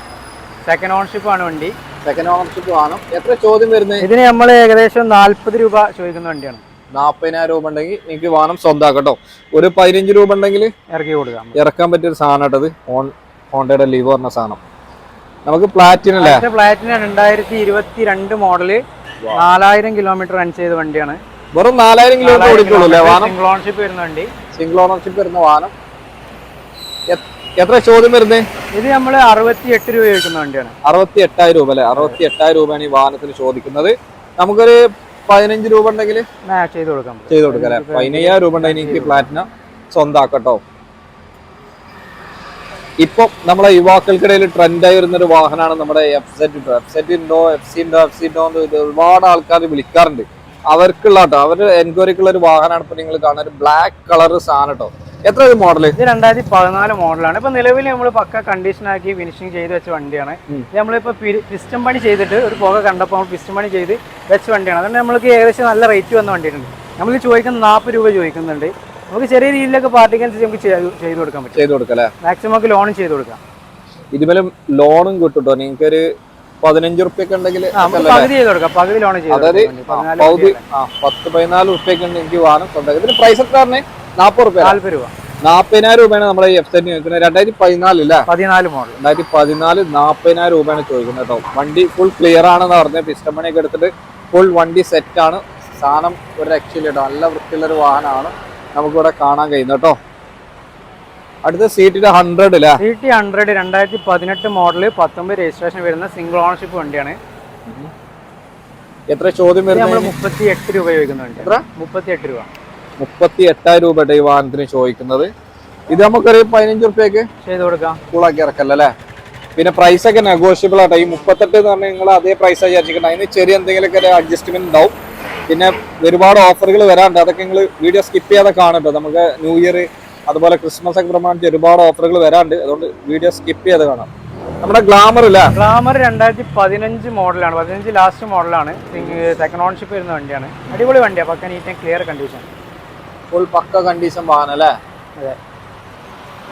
സെക്കൻഡ് ഓണർഷിപ്പ് ആണ് വണ്ടി. സെക്കൻഡ് ഓണർഷിപ്പ് വാഹനം. എത്ര ചോദ്യം വരുന്നത്? ഇതിന് നമ്മൾ ഏകദേശം 40 രൂപ ചോദിക്കുന്ന വണ്ടിയാണ്. 40,000 രൂപ ഉണ്ടെങ്കിൽ നിങ്ങൾക്ക് വാഹനം സ്വന്തമാക്കട്ടോ. ഒരു 15 രൂപ ഉണ്ടെങ്കിൽ ഇറക്കി കൊടുക്കാം. ഇറക്കാൻ പറ്റിയൊരു സാധനം കേട്ടത് ഹോണ്ടയുടെ ലീവ് പറഞ്ഞ സാധനം. നമുക്ക് പ്ലാറ്റിന അല്ലേ? പ്ലാറ്റിന 2022 മോഡല് 4000 കിലോമീറ്റർ റൺ ചെയ്ത വണ്ടിയാണ്. വെറും 4000 കിലോമീറ്റർ ഓടിക്കുള്ളൂ അല്ലേ വാഹനം? സിംഗിൾ ഓണർഷിപ്പ് വരുന്ന വണ്ടി. സിംഗിൾ ഓണർഷിപ്പ് വരുന്ന വാഹനം. എത്ര ചോദ്യം വരുന്നത്? ഇത് നമ്മൾ 68 രൂപ ചോദിക്കുന്ന വണ്ടിയാണ്. 68,000 രൂപ അല്ലെ? 68,000 രൂപയാണ് ഈ വാഹനത്തിന് ചോദിക്കുന്നത്. നമുക്കൊരു 15 രൂപ ഉണ്ടെങ്കിൽ ചെയ്ത് കൊടുക്കാം അല്ലെ? 15,000 രൂപ ഉണ്ടെങ്കിൽ എനിക്ക് പ്ലാറ്റിന സ്വന്തമാക്കട്ടോ. ഇപ്പൊ നമ്മളെ യുവാക്കൾക്കിടയിൽ ട്രെൻഡായി വരുന്നൊരു വാഹനമാണ് നമ്മുടെ FC ഉണ്ടോ ഒരുപാട് ആൾക്കാർ വിളിക്കാറുണ്ട്. അവർക്കുള്ള കേട്ടോ, അവരുടെ എൻക്വയറിക്കുള്ള ഒരു വാഹനമാണ് ഇപ്പൊ നിങ്ങൾ കാണുന്ന ഒരു ബ്ലാക്ക് കളർ സാധനം കേട്ടോ. എത്ര ഇത് മോഡല്? ഇത് 2014 മോഡലാണ്. ഇപ്പൊ നിലവിൽ നമ്മൾ പക്ക കണ്ടീഷൻ ആക്കി ഫിനിഷിംഗ് ചെയ്ത് വെച്ച വണ്ടിയാണ്. ഇത് നമ്മളിപ്പോ പിസ്റ്റം പണി ചെയ്തിട്ട് ഒരു പുക കണ്ടപ്പോൾ നമ്മൾ പിസ്റ്റം പണി ചെയ്ത് വെച്ച വണ്ടിയാണ്. അതുകൊണ്ട് നമ്മൾക്ക് ഏകദേശം നല്ല റേറ്റ് വന്ന വണ്ടിയുണ്ട്. നമ്മൾ ചോദിക്കുന്നത് 40 രൂപ ചോദിക്കുന്നുണ്ട്. നമുക്ക് ചെറിയ രീതിയിലൊക്കെ പാർട്ടിക്ക് അനുസരിച്ച് നമുക്ക് ചെയ്ത് കൊടുക്കാൻ പറ്റും. ചെയ്ത് കൊടുക്കാം അല്ലേ? മാക്സിമം നമുക്ക് ലോണും ചെയ്ത് കൊടുക്കാം. ഇതുമേലും ലോണും കിട്ടുട്ടോ. നിങ്ങൾക്ക് ഒരു 15 റുപ്യൊക്കെ ഉണ്ടെങ്കിൽ പകുതി ചെയ്ത് കൊടുക്കാം. പകുതി ലോൺ ചെയ്ത് അതായത് 10-14 റുപ്യൊക്കെ ഉണ്ട് എനിക്ക് വാഹനം സ്വന്തം. ഇതിന് പ്രൈസ് എത്ര പറഞ്ഞേ? 40 രൂപ. 40 രൂപ. 40,000 രൂപയാണ് നമ്മുടെ FC ചോദിക്കുന്നത്. 2014 അല്ലേ? 14 മോഡൽ. 2014 40,000 രൂപയാണ് ചോദിക്കുന്നത് കേട്ടോ. വണ്ടി ഫുൾ ക്ലിയർ ആണെന്ന് പറഞ്ഞത്. പിസ്റ്റം പണിയൊക്കെ എടുത്തിട്ട് ഫുൾ വണ്ടി സെറ്റ് ആണ്. സാധനം ഒരു രക്ഷയില്ല കേട്ടോ. നല്ല വൃത്തിയുള്ളൊരു വാഹനമാണ് നമുക്കിവിടെ കാണാൻ കഴിയുന്നത് കേട്ടോ. അടുത്ത സീറ്റിന്റെ 100 അല്ലേ? CT 100 2018 മോഡല് 19 രജിസ്ട്രേഷൻ വരുന്ന സിംഗിൾ ഓണർഷിപ്പ് വണ്ടിയാണ്. എത്ര ചോദ്യം വരുന്നത്? 38 രൂപ ചോദിക്കുന്നുണ്ട്. എത്ര? 38 രൂപ. 38,000 രൂപയുടെ ഈ വാഹനത്തിന് ചോദിക്കുന്നത്. ഇത് നമുക്കൊരു 15 റുപ്യക്ക് ചെയ്ത് കൊടുക്കാം. കൂളാക്കി ഇറക്കല്ലോ അല്ലേ? പിന്നെ പ്രൈസ് ഒക്കെ നെഗോഷ്യബിൾ ആട്ടോ. ഈ 38 എന്ന് പറഞ്ഞാൽ നിങ്ങൾ അതേ പ്രൈസ് വിചാരിച്ചിട്ടുണ്ട്. അതിന് ചെറിയ എന്തെങ്കിലുമൊക്കെ ഒരു അഡ്ജസ്റ്റ്മെന്റ് ഉണ്ടാവും. പിന്നെ ഒരുപാട് ഓഫറുകൾ വരാറുണ്ട്. അതൊക്കെ നിങ്ങൾ വീഡിയോ സ്കിപ്പ് ചെയ്യാതെ കാണട്ടോ. നമുക്ക് ന്യൂ ഇയർ അതുപോലെ ക്രിസ്മസ് ഒക്കെ പ്രമാണിച്ച് ഒരുപാട് ഓഫറുകൾ വരാറുണ്ട്. അതുകൊണ്ട് വീഡിയോ സ്കിപ്പ് ചെയ്ത് കാണാം. നമ്മുടെ ഗ്ലാമർ ഇല്ല? ഗ്ലാമർ 2015 മോഡലാണ്. 15 ലാസ്റ്റ് മോഡലാണ്. സെക്കൻഡ് ഓണർഷിപ്പ് വരുന്ന വണ്ടിയാണ്. അടിപൊളി വണ്ടിയാണ്. Pakka neat and clear condition. Full pakka condition വാഹനം അല്ലേ? അതെ.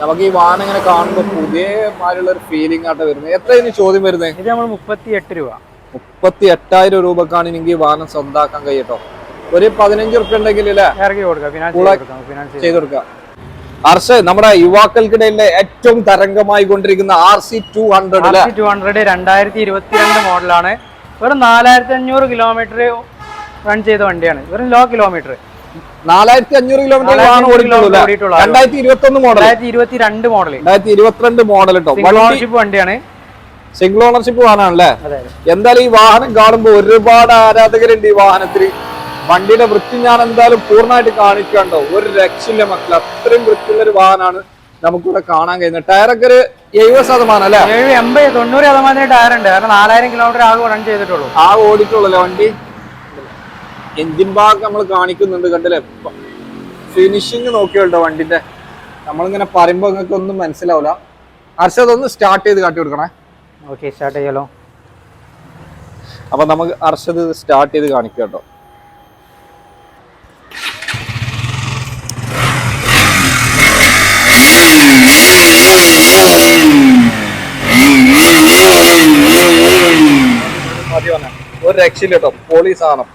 നമുക്ക് ഈ വാഹനം ഇങ്ങനെ കാണുമ്പോൾ പുതിയ മാതിരിയുള്ള ഒരു ഫീലിംഗ് ആയിട്ട് വരുന്നത്. എത്ര ഇതിന് ചോദ്യം വരുന്നത്? ഇത് നമ്മൾ 38 രൂപ. 38,000 രൂപക്കാണ് എനിക്ക് ഈ വാഹനം സ്വന്തമാക്കാൻ കഴിയട്ടോ. ഒരു 15 റുപ്യ ഉണ്ടെങ്കിൽ ചെയ്ത് കൊടുക്കാം. നമ്മുടെ യുവാക്കൾക്കിടയിലെ ഏറ്റവും തരംഗമായി കൊണ്ടിരിക്കുന്ന RC 200 2022 മോഡലാണ്. വെറും 4500 കിലോമീറ്റർ റൺ ചെയ്ത വണ്ടിയാണ്. വെറും low kilometre. 4500 kilometre 2021 model. 2022 model. 2022 model കേട്ടോ. വണ്ടിയാണ്. സിംഗിൾ ഓണർഷിപ്പ് വാഹനമാണല്ലേ? എന്തായാലും ഈ വാഹനം കാണുമ്പോൾ ഒരുപാട് ആരാധകരുണ്ട് ഈ വാഹനത്തിന്. വണ്ടിയുടെ വൃത്തി ഞാൻ എന്തായാലും പൂർണ്ണമായിട്ട് കാണിക്കാണ്ടോ. ഒരു രക്ഷയില്ല മക്കൾ. അത്രയും വൃത്തിയുള്ള ഒരു വാഹനമാണ് നമുക്കിവിടെ കാണാൻ കഴിയുന്നത്. ടയറൊക്കെ ഒരു 70% അല്ലേ? 80-90% ടയർ ഉണ്ട്. കാരണം 4000 കിലോമീറ്റർ ആകെ റൺ ചെയ്തിട്ടുള്ളൂ. ആകെ ഓടിയിട്ടുള്ളൂ വണ്ടി. എഞ്ചിൻ ഭാഗം നമ്മൾ കാണിക്കുന്നുണ്ട് കണ്ടില്ലേ? ഫിനിഷിങ് നോക്കിയോട്ടോ വണ്ടിന്റെ. നമ്മളിങ്ങനെ പറയുമ്പോൾ നിങ്ങൾക്ക് ഒന്നും മനസ്സിലാവില്ല. അർഷദ് ഒന്ന് സ്റ്റാർട്ട് ചെയ്ത് കാട്ടി കൊടുക്കണേ. ഓക്കെ, സ്റ്റാർട്ട് ചെയ്യാലോ. അപ്പൊ നമുക്ക് അർഷദ് സ്റ്റാർട്ട് ചെയ്ത് കാണിക്കാം കേട്ടോ. ഒരു രക്ഷയില്ല കേട്ടോ. പൊളി സാധനം.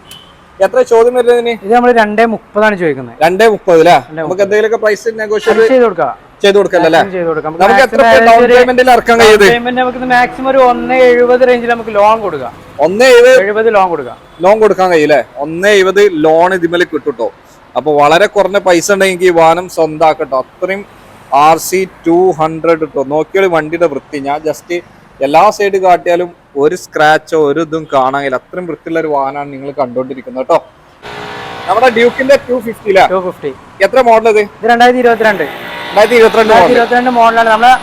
എത്ര ചോദ്യം വരുന്നതിന്? ഇത് നമ്മൾ 2.30 ചോദിക്കുന്നത്. 2.30 അല്ലേ? നമുക്ക് എന്തെങ്കിലുമൊക്കെ പ്രൈസ് നെഗോഷിയേറ്റ് ചെയ്ത് കൊടുക്കാം. ചെയ്ത് കൊടുക്കല്ലേ? നമുക്ക് എത്ര ഡൗൺ പേയ്മെന്റിൽ ഇറക്കാൻ കഴിയുന്നത്? നമുക്ക് മാക്സിമം ഒരു 1.70 റേഞ്ചിൽ നമുക്ക് ലോൺ കൊടുക്കാം. 1.70 ലോൺ കൊടുക്കാം. ലോൺ കൊടുക്കാൻ കഴിയില്ലേ? 1.70 ലോൺ ഇതിമേൽ കിട്ടുട്ടോ. അപ്പൊ വളരെ കുറഞ്ഞ പൈസ ഉണ്ടെങ്കിൽ ഈ വാഹനം സ്വന്തമാക്കട്ടോ. അത്രയും RC200 കിട്ടോ. നോക്കിയാൽ വണ്ടിയുടെ വൃത്തി, ഞാൻ ജസ്റ്റ് എല്ലാ സൈഡ് കാട്ടിയാലും ഒരു സ്ക്രാച്ചോ ഒരു ഇതും കാണാൻ കഴിയില്ല. അത്രയും വൃത്തിയുള്ള ഒരു വാഹനമാണ് നിങ്ങൾ കണ്ടോണ്ടിരിക്കുന്നത് കേട്ടോ. നമ്മുടെ ഡ്യൂക്കിന്റെ 250 എത്ര മോഡൽ ഇത്? 2022 മോഡലാണ്. നമ്മളെ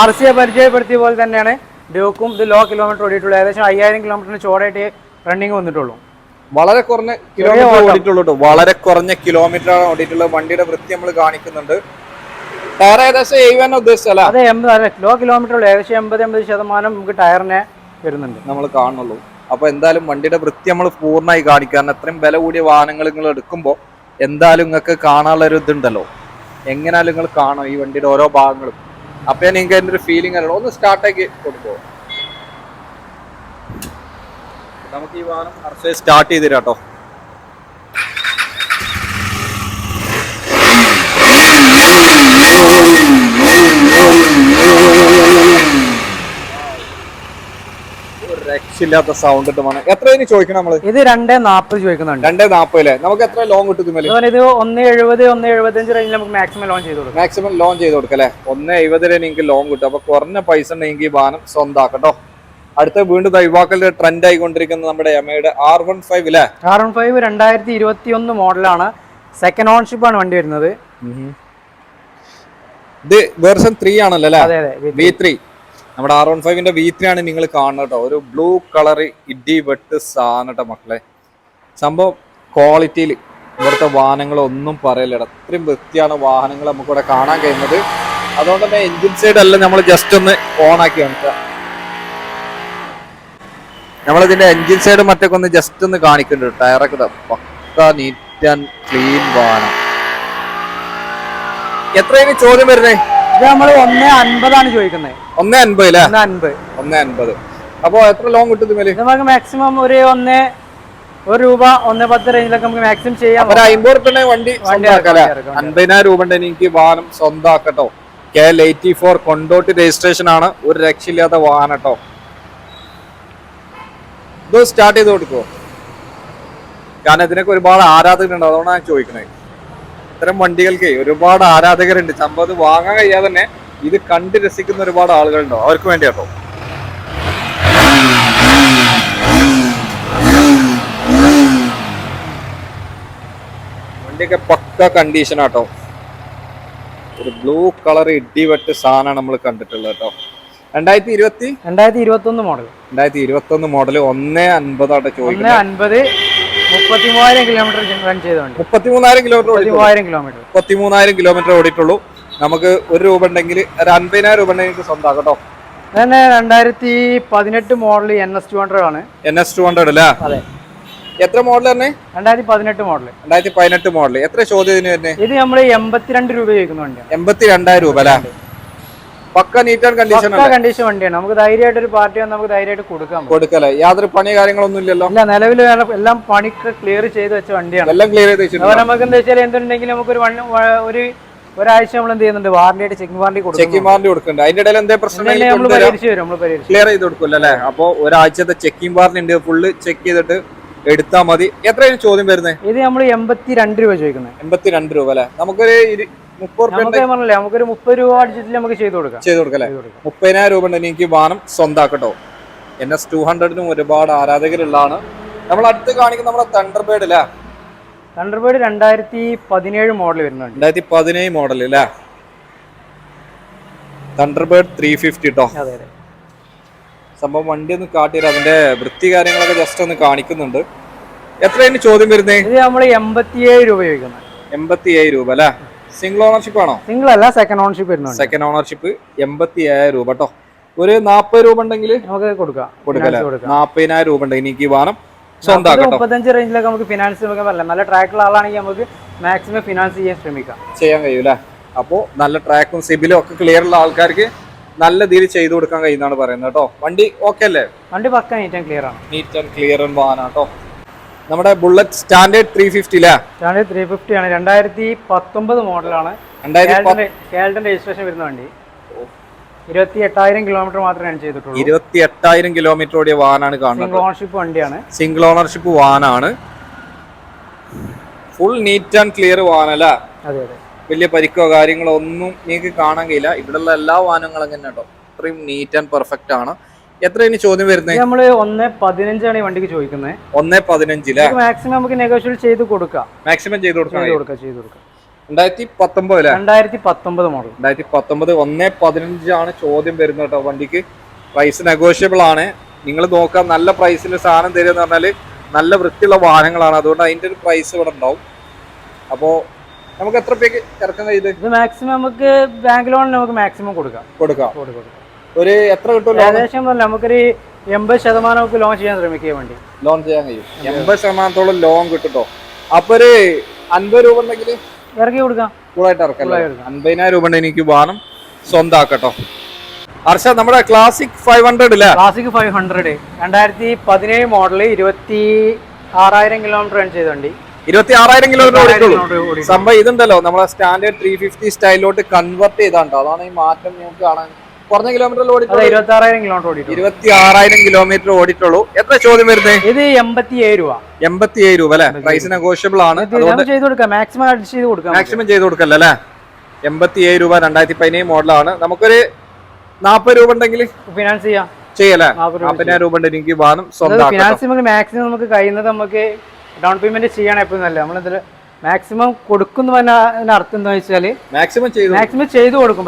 RC പരിചയപ്പെടുത്തിയ പോലെ തന്നെയാണ് ഡ്യൂക്കും. ഇത് ലോ കിലോമീറ്റർ ഓടിയിട്ടുള്ളൂ. ഏകദേശം 5000 കിലോമീറ്ററിന് ചോടായിട്ട് റണ്ണിങ് വന്നിട്ടുള്ളൂ. വളരെ കുറഞ്ഞ കിലോമീറ്റർ ഓടിയിട്ടുള്ളൂ. വളരെ കുറഞ്ഞ കിലോമീറ്റർ ആണ് ഓടിയിട്ടുള്ളത്. വണ്ടിയുടെ വൃത്തി നമ്മൾ കാണിക്കുന്നുണ്ട്. ടയർ ഏകദേശം 70 ഉദ്ദേശിച്ചല്ല, അതെ 80 ലോ കിലോമീറ്റർ ഉള്ളൂ. ഏകദേശം 80% നമുക്ക് ടയറിനെ വരുന്നുണ്ട് നമ്മൾ കാണുള്ളൂ. അപ്പൊ എന്തായാലും വണ്ടിയുടെ വൃത്തി നമ്മൾ പൂർണ്ണമായി കാണിക്കാൻ, അത്രയും വില കൂടിയ വാഹനങ്ങൾ നിങ്ങൾ എടുക്കുമ്പോൾ എന്തായാലും നിങ്ങൾക്ക് കാണാനുള്ള ഒരു ഇതുണ്ടല്ലോ. എങ്ങനെയാലും നിങ്ങൾ കാണും ഈ വണ്ടിയുടെ ഓരോ ഭാഗങ്ങളും. അപ്പൊ നിങ്ങൾക്ക് അതിന്റെ ഒരു ഫീലിംഗ് അറിയണം. ഒന്ന് സ്റ്റാർട്ടാക്കി കൊടുക്കുമോ? നമുക്ക് ഈ വാഹനം സ്റ്റാർട്ട് ചെയ്ത് തരാം കേട്ടോ. രക്ഷയില്ലാത്ത സൗണ്ട് ഇട്ട് വേണം. എത്ര ചോദിക്കണം നമ്മള്? ഇത് 2.40 ചോദിക്കുന്നുണ്ട്. 2.40 അല്ലേ? നമുക്ക് എത്ര ലോൺ കിട്ടും? ഇത് 1.70 1.75 റേഞ്ചിൽ നമുക്ക് മാക്സിമം ലോൺ ചെയ്ത് കൊടുക്കാം. മാക്സിമം ലോൺ ചെയ്ത് കൊടുക്കാം അല്ലേ? 1.70 നിങ്ങൾക്ക് ലോൺ കിട്ടും. അപ്പൊ കുറഞ്ഞ പൈസ ഉണ്ടെങ്കിൽ വാഹനം സ്വന്തമാക്കട്ടോ. അടുത്ത വീണ്ടും ദൈവാക്കലിന്റെ ട്രെൻഡ് ആയിക്കൊണ്ടിരിക്കുന്നത് നമ്മുടെ യമയുടെ R15 അല്ലേ? R15 2021 മോഡലാണ്. സെക്കൻഡ് ഓൺഷിപ്പ് ആണ് വണ്ടി വരുന്നത്. ഇത് വേർഷൻ 3 ആണല്ലോ അല്ലേ? അതെ V3. നമ്മുടെ R15ന്റെ V3 ആണ് നിങ്ങൾ കാണുന്നത് കേട്ടോ. ഒരു ബ്ലൂ കളർ ഇടി വെട്ട് സാധനം കേട്ടോ മക്കളെ. സംഭവം ക്വാളിറ്റിയിൽ ഇവിടുത്തെ വാഹനങ്ങളൊന്നും പറയില്ല. അത്രയും വൃത്തിയാണ് വാഹനങ്ങൾ നമുക്കിവിടെ കാണാൻ കഴിയുന്നത്. അതുകൊണ്ട് തന്നെ എഞ്ചിൻ സൈഡ് എല്ലാം നമ്മൾ ജസ്റ്റ് ഒന്ന് ഓൺ ആക്കി കാണിക്കുക. നമ്മളിതിന്റെ എഞ്ചിൻ സൈഡ് മറ്റൊക്കെ ഒന്ന് ജസ്റ്റ് ഒന്ന് കാണിക്കുന്നുണ്ട്. ടയറൊക്കെ പക്ക നീറ്റ് ആൻഡ് ക്ലീൻ വാഹനം. എത്രയാണ് ചോദ്യം വരുന്നത്? ഇത് നമ്മൾ 1.50 ചോദിക്കുന്നത്. 1.50 അല്ലേ? 1.50. അപ്പൊ എത്ര ലോൺ കിട്ടും? നമുക്ക് മാക്സിമം ഒരു 1 രൂപ 1.10 റേഞ്ചിലൊക്കെ നമുക്ക് മാക്സിമം ചെയ്യാം. 50 റുപ്യ വണ്ടി 50,000 രൂപ ഉണ്ടെങ്കിൽ എനിക്ക് വാഹനം സ്വന്തമാക്കട്ടോ. KL84 കൊണ്ടോട്ടി രജിസ്ട്രേഷൻ ആണ്. ഒരു രക്ഷയില്ലാത്ത വാഹനം കേട്ടോ. ഇത് സ്റ്റാർട്ട് ചെയ്ത് കൊടുക്കുമോ? കാരണം ഇതിനൊക്കെ ഒരുപാട് ആരാധകരുണ്ട്, അതുകൊണ്ടാണ് ഞാൻ ചോദിക്കുന്നത്. ഇത്തരം വണ്ടികൾക്ക് ഒരുപാട് ആരാധകരുണ്ട്. സംഭവം ഇത് വാങ്ങാൻ കഴിയാതെ തന്നെ ഇത് കണ്ട് രസിക്കുന്ന ഒരുപാട് ആളുകളുണ്ടോ, അവർക്ക് വേണ്ടി കേട്ടോ. വണ്ടിയൊക്കെ പക്ക കണ്ടീഷൻ ആട്ടോ. ഒരു ബ്ലൂ കളർ ഇടിവെട്ട് സാധനമാണ് നമ്മൾ കണ്ടിട്ടുള്ളത് കേട്ടോ. 2021 മോഡൽ. 2021 മോഡൽ 1.50 ആട്ടോ ചോദിക്കുന്നത്. 1.50 33,000 കിലോമീറ്റർ റൺ ചെയ്തോണ്ട്. 33,000 കിലോമീറ്റർ ഓടിയിട്ടുള്ളൂ. നമുക്ക് 1 രൂപ ഉണ്ടെങ്കിൽ 50,000 രൂപ ഉണ്ടെങ്കിൽ സ്വന്തമാക്കാം കേട്ടോ. 2018 മോഡൽ NS200 ആണ്. NS200 അല്ലേ? അതെ. എത്ര മോഡൽ തന്നെ? 2018 മോഡൽ. 2018 മോഡൽ. എത്ര ചോദ്യം ഇതിന് വരുന്നത്? ഇത് നമ്മൾ 82 രൂപ ചോദിക്കുന്ന വണ്ടിയാണ്. 82,000 രൂപ അല്ലേ? പക്ക നീറ്റ് ആൻഡ് കണ്ടീഷൻ വണ്ടിയാണ്. നമുക്ക് ധൈര്യമായിട്ട് ഒരു പാർട്ടി നമുക്ക് ധൈര്യമായിട്ട് കൊടുക്കല്ലേ? യാതൊരു പണി കാര്യങ്ങളൊന്നും ഇല്ലല്ലോ? ഇല്ല, നിലവിൽ എല്ലാം പണി ക്ലിയർ ചെയ്ത് വെച്ച വണ്ടിയാണ്. എല്ലാം ക്ലിയർ ചെയ്ത് വെച്ചിട്ടുണ്ട്. നമുക്ക് എന്താ വെച്ചാൽ എന്തുണ്ടെങ്കിലും നമുക്ക് ഒരാഴ്ച നമ്മൾ എന്ത് ചെയ്യുന്നുണ്ട്, വാറന്റിയായിട്ട് ചെക്കിംഗ് വാറന്റി കൊടുക്കുന്നുണ്ട്. അതിന്റെ ഇടയിൽ എന്താ പ്രശ്നം ക്ലിയർ ചെയ്ത് കൊടുക്കില്ല അല്ലേ? അപ്പൊ ഒരാഴ്ചത്തെ ചെക്കിംഗ് വാറന്റി ഉണ്ട്. ഫുള്ള് ചെക്ക് ചെയ്തിട്ട് എടുത്താൽ മതി. എത്രയാണ് ചോദ്യം വരുന്നത്? ഇത് നമ്മൾ 82 രൂപ ചോദിക്കുന്നത്. 82 രൂപ അല്ലെ? നമുക്കൊരു 30 രൂപ അടിച്ചിട്ട് നമുക്ക് ചെയ്ത് കൊടുക്കാം. 30,000 രൂപ ഉണ്ടെങ്കിൽ എനിക്ക് വാഹനം സ്വന്തമാക്കട്ടോ. NS200നും ഒരുപാട് ആരാധകരുള്ളതാണ്. നമ്മൾ അടുത്ത് കാണിക്കുന്ന നമ്മുടെ തണ്ടർബേർഡ് അല്ലേ? തണ്ടർബേർഡ് 2017 മോഡൽ വരുന്നുണ്ട്. 2017 മോഡൽ അല്ലേ? തണ്ടർബേർഡ് 350 കേട്ടോ. സംഭവം വണ്ടി ഒന്ന് കാട്ടിയത് അതിന്റെ വൃത്തി കാര്യങ്ങളൊക്കെ ജസ്റ്റ് ഒന്ന് കാണിക്കുന്നുണ്ട്. എത്രയാണ് ചോദ്യം വരുന്നത്? ഇത് നമ്മൾ 87 രൂപ ചോദിക്കുന്നത്. 87 രൂപ അല്ലേ? സിംഗിൾ ഓണർഷിപ്പ് ആണോ? സിംഗിൾ അല്ല, സെക്കൻഡ് ഓണർഷിപ്പ് വരുന്നുണ്ട്. സെക്കൻഡ് ഓണർഷിപ്പ് 87 രൂപ കേട്ടോ. ഒരു 40 രൂപ ഉണ്ടെങ്കിൽ നമുക്ക് കൊടുക്കാം. 40,000 രൂപ ഉണ്ടെങ്കിൽ എനിക്ക് വാഹനം സ്വന്തമാക്കാം. 35 റേഞ്ചിലൊക്കെ നമുക്ക് ഫിനാൻസ് നല്ല ട്രാക്കുള്ള ആളാണെങ്കിൽ നമുക്ക് മാക്സിമം ഫിനാൻസ് ചെയ്യാൻ കഴിയൂല. അപ്പോൾ നല്ല ട്രാക്കും സിബിലും ഒക്കെ ക്ലിയർ ഉള്ള ആൾക്കാർക്ക് നല്ല രീതിയിൽ ചെയ്തു കൊടുക്കാൻ കഴിയുന്നതാണ് പറയുന്നത് കേട്ടോ. വണ്ടി ഓക്കെ അല്ലേ? വണ്ടി പക്ക നീറ്റ് ആൻഡ് ക്ലിയർ ആണ്. നീറ്റ് ആൻഡ് ക്ലിയർ വാഹനം കേട്ടോ. നമ്മുടെ ബുള്ളറ്റ് സ്റ്റാൻഡേർഡ് 350 അല്ലേ? സ്റ്റാൻഡേർഡ് 350 ആണ്. 2019 മോഡലാണ്. കേൾട്ടന്റെ രജിസ്ട്രേഷൻ വരുന്ന വണ്ടി. 28,000 കിലോമീറ്റർ മാത്രമേ ഞാൻ ചെയ്തിട്ടുള്ളൂ. 28,000 കിലോമീറ്റർ ഓടിയ വാഹനമാണ് കാണുന്നത്. സിംഗിൾ ഓണർഷിപ്പ് വണ്ടിയാണ്. സിംഗിൾ ഓണർഷിപ്പ് വാഹനമാണ്. ഫുൾ നീറ്റ് ആൻഡ് ക്ലിയർ വാഹനം അല്ലേ? അതെ അതെ. വലിയ പരിക്കോ കാര്യങ്ങളോ ഒന്നും നിങ്ങൾക്ക് കാണാൻ കഴിയില്ല. ഇവിടെയുള്ള എല്ലാ വാഹനങ്ങളും അങ്ങനെ കേട്ടോ, അത്രയും നീറ്റ് ആൻഡ് പെർഫെക്റ്റ് ആണ്. എത്ര ഇനി ചോദ്യം വരുന്നത്? നമ്മള് 1.15 ആണ് ഈ വണ്ടിക്ക് ചോദിക്കുന്നത്. 1.15 മാക്സിമം നമുക്ക് നെഗോഷിയേറ്റ് ചെയ്ത് കൊടുക്കാം. മാക്സിമം ചെയ്ത് കൊടുക്കാം. 2019 മോഡൽ. 2019 1.15 ആണ് ചോദ്യം വരുന്നത് കേട്ടോ. വണ്ടിക്ക് പ്രൈസ് നെഗോഷ്യബിൾ ആണ്. നിങ്ങൾ നോക്കാം, നല്ല പ്രൈസിൽ സാധനം തരിക എന്ന് പറഞ്ഞാൽ നല്ല വൃത്തിയുള്ള വാഹനങ്ങളാണ്. അതുകൊണ്ട് അതിന്റെ ഒരു പ്രൈസ് ഇവിടെ ഉണ്ടാവും. അപ്പോ നമുക്ക് എത്ര പേക്ക് ഇറക്കാൻ കഴിയുന്നത്? ഇത് മാക്സിമം നമുക്ക് ബാങ്ക് ലോൺ നമുക്ക് മാക്സിമം കൊടുക്കാം. ഒരു എത്ര കിട്ടും? ഏകദേശം നമുക്കൊരു 80% ലോൺ ചെയ്യാൻ ശ്രമിക്കുക. വണ്ടി ലോൺ ചെയ്യാൻ കഴിയും. 80% ലോൺ കിട്ടുട്ടോ. അപ്പൊ ഒരു 50 രൂപ ഉണ്ടെങ്കിൽ ഇറക്കി കൊടുക്കാം. കൂളായിട്ട് ഇറക്കാം. 50,000 രൂപ ഉണ്ടെങ്കിൽ എനിക്ക് വാഹനം സ്വന്തമാക്കട്ടോ. ഹർഷ, നമ്മുടെ ക്ലാസിക് 500 അല്ലേ? ക്ലാസിക് 500 2017 മോഡൽ 26,000 കിലോമീറ്റർ റൺ ചെയ്ത വണ്ടി. 26,000 കിലോമീറ്റർ സംഭവം ഇതുണ്ടല്ലോ, നമ്മളെ സ്റ്റാൻഡേർഡ് 350 സ്റ്റൈലിലോട്ട് കൺവെർട്ട് ചെയ്താണ്ടോ. അതാണ് ഈ മാറ്റം നിങ്ങൾക്ക് കാണാൻ. കുറഞ്ഞ കിലോമീറ്റർ 26,000 കിലോമീറ്റർ ഓടിയിട്ടുള്ളൂ. എത്ര ചോദ്യം വരുന്നത്? ഇത് 87 രൂപ. 87 രൂപ അല്ലെ? പ്രൈസ് നെഗോഷ്യബിൾ ആണ്. മാക്സിമം അഡ്ജസ്റ്റ് ചെയ്ത് കൊടുക്കാം. മാക്സിമം ചെയ്ത് കൊടുക്കല്ലോ അല്ലെ? 87 രൂപ 2017 മോഡലാണ്. നമുക്കൊരു 40 രൂപ ഉണ്ടെങ്കിൽ ഫിനാൻസ് ചെയ്യല്ലേ? 40,000 രൂപ ഉണ്ടെങ്കിൽ എനിക്ക് വാഹനം സ്വന്തം. മാക്സിമം നമുക്ക് കഴിയുന്നത് നമുക്ക് ഡൗൺ പേയ്മെന്റ് ചെയ്യണം. എപ്പോഴും നല്ല നമ്മളിതിൽ മാക്സിമം കൊടുക്കുന്ന അർത്ഥം എന്താ വെച്ചാല് മാക്സിമം ചെയ്തു കൊടുക്കും.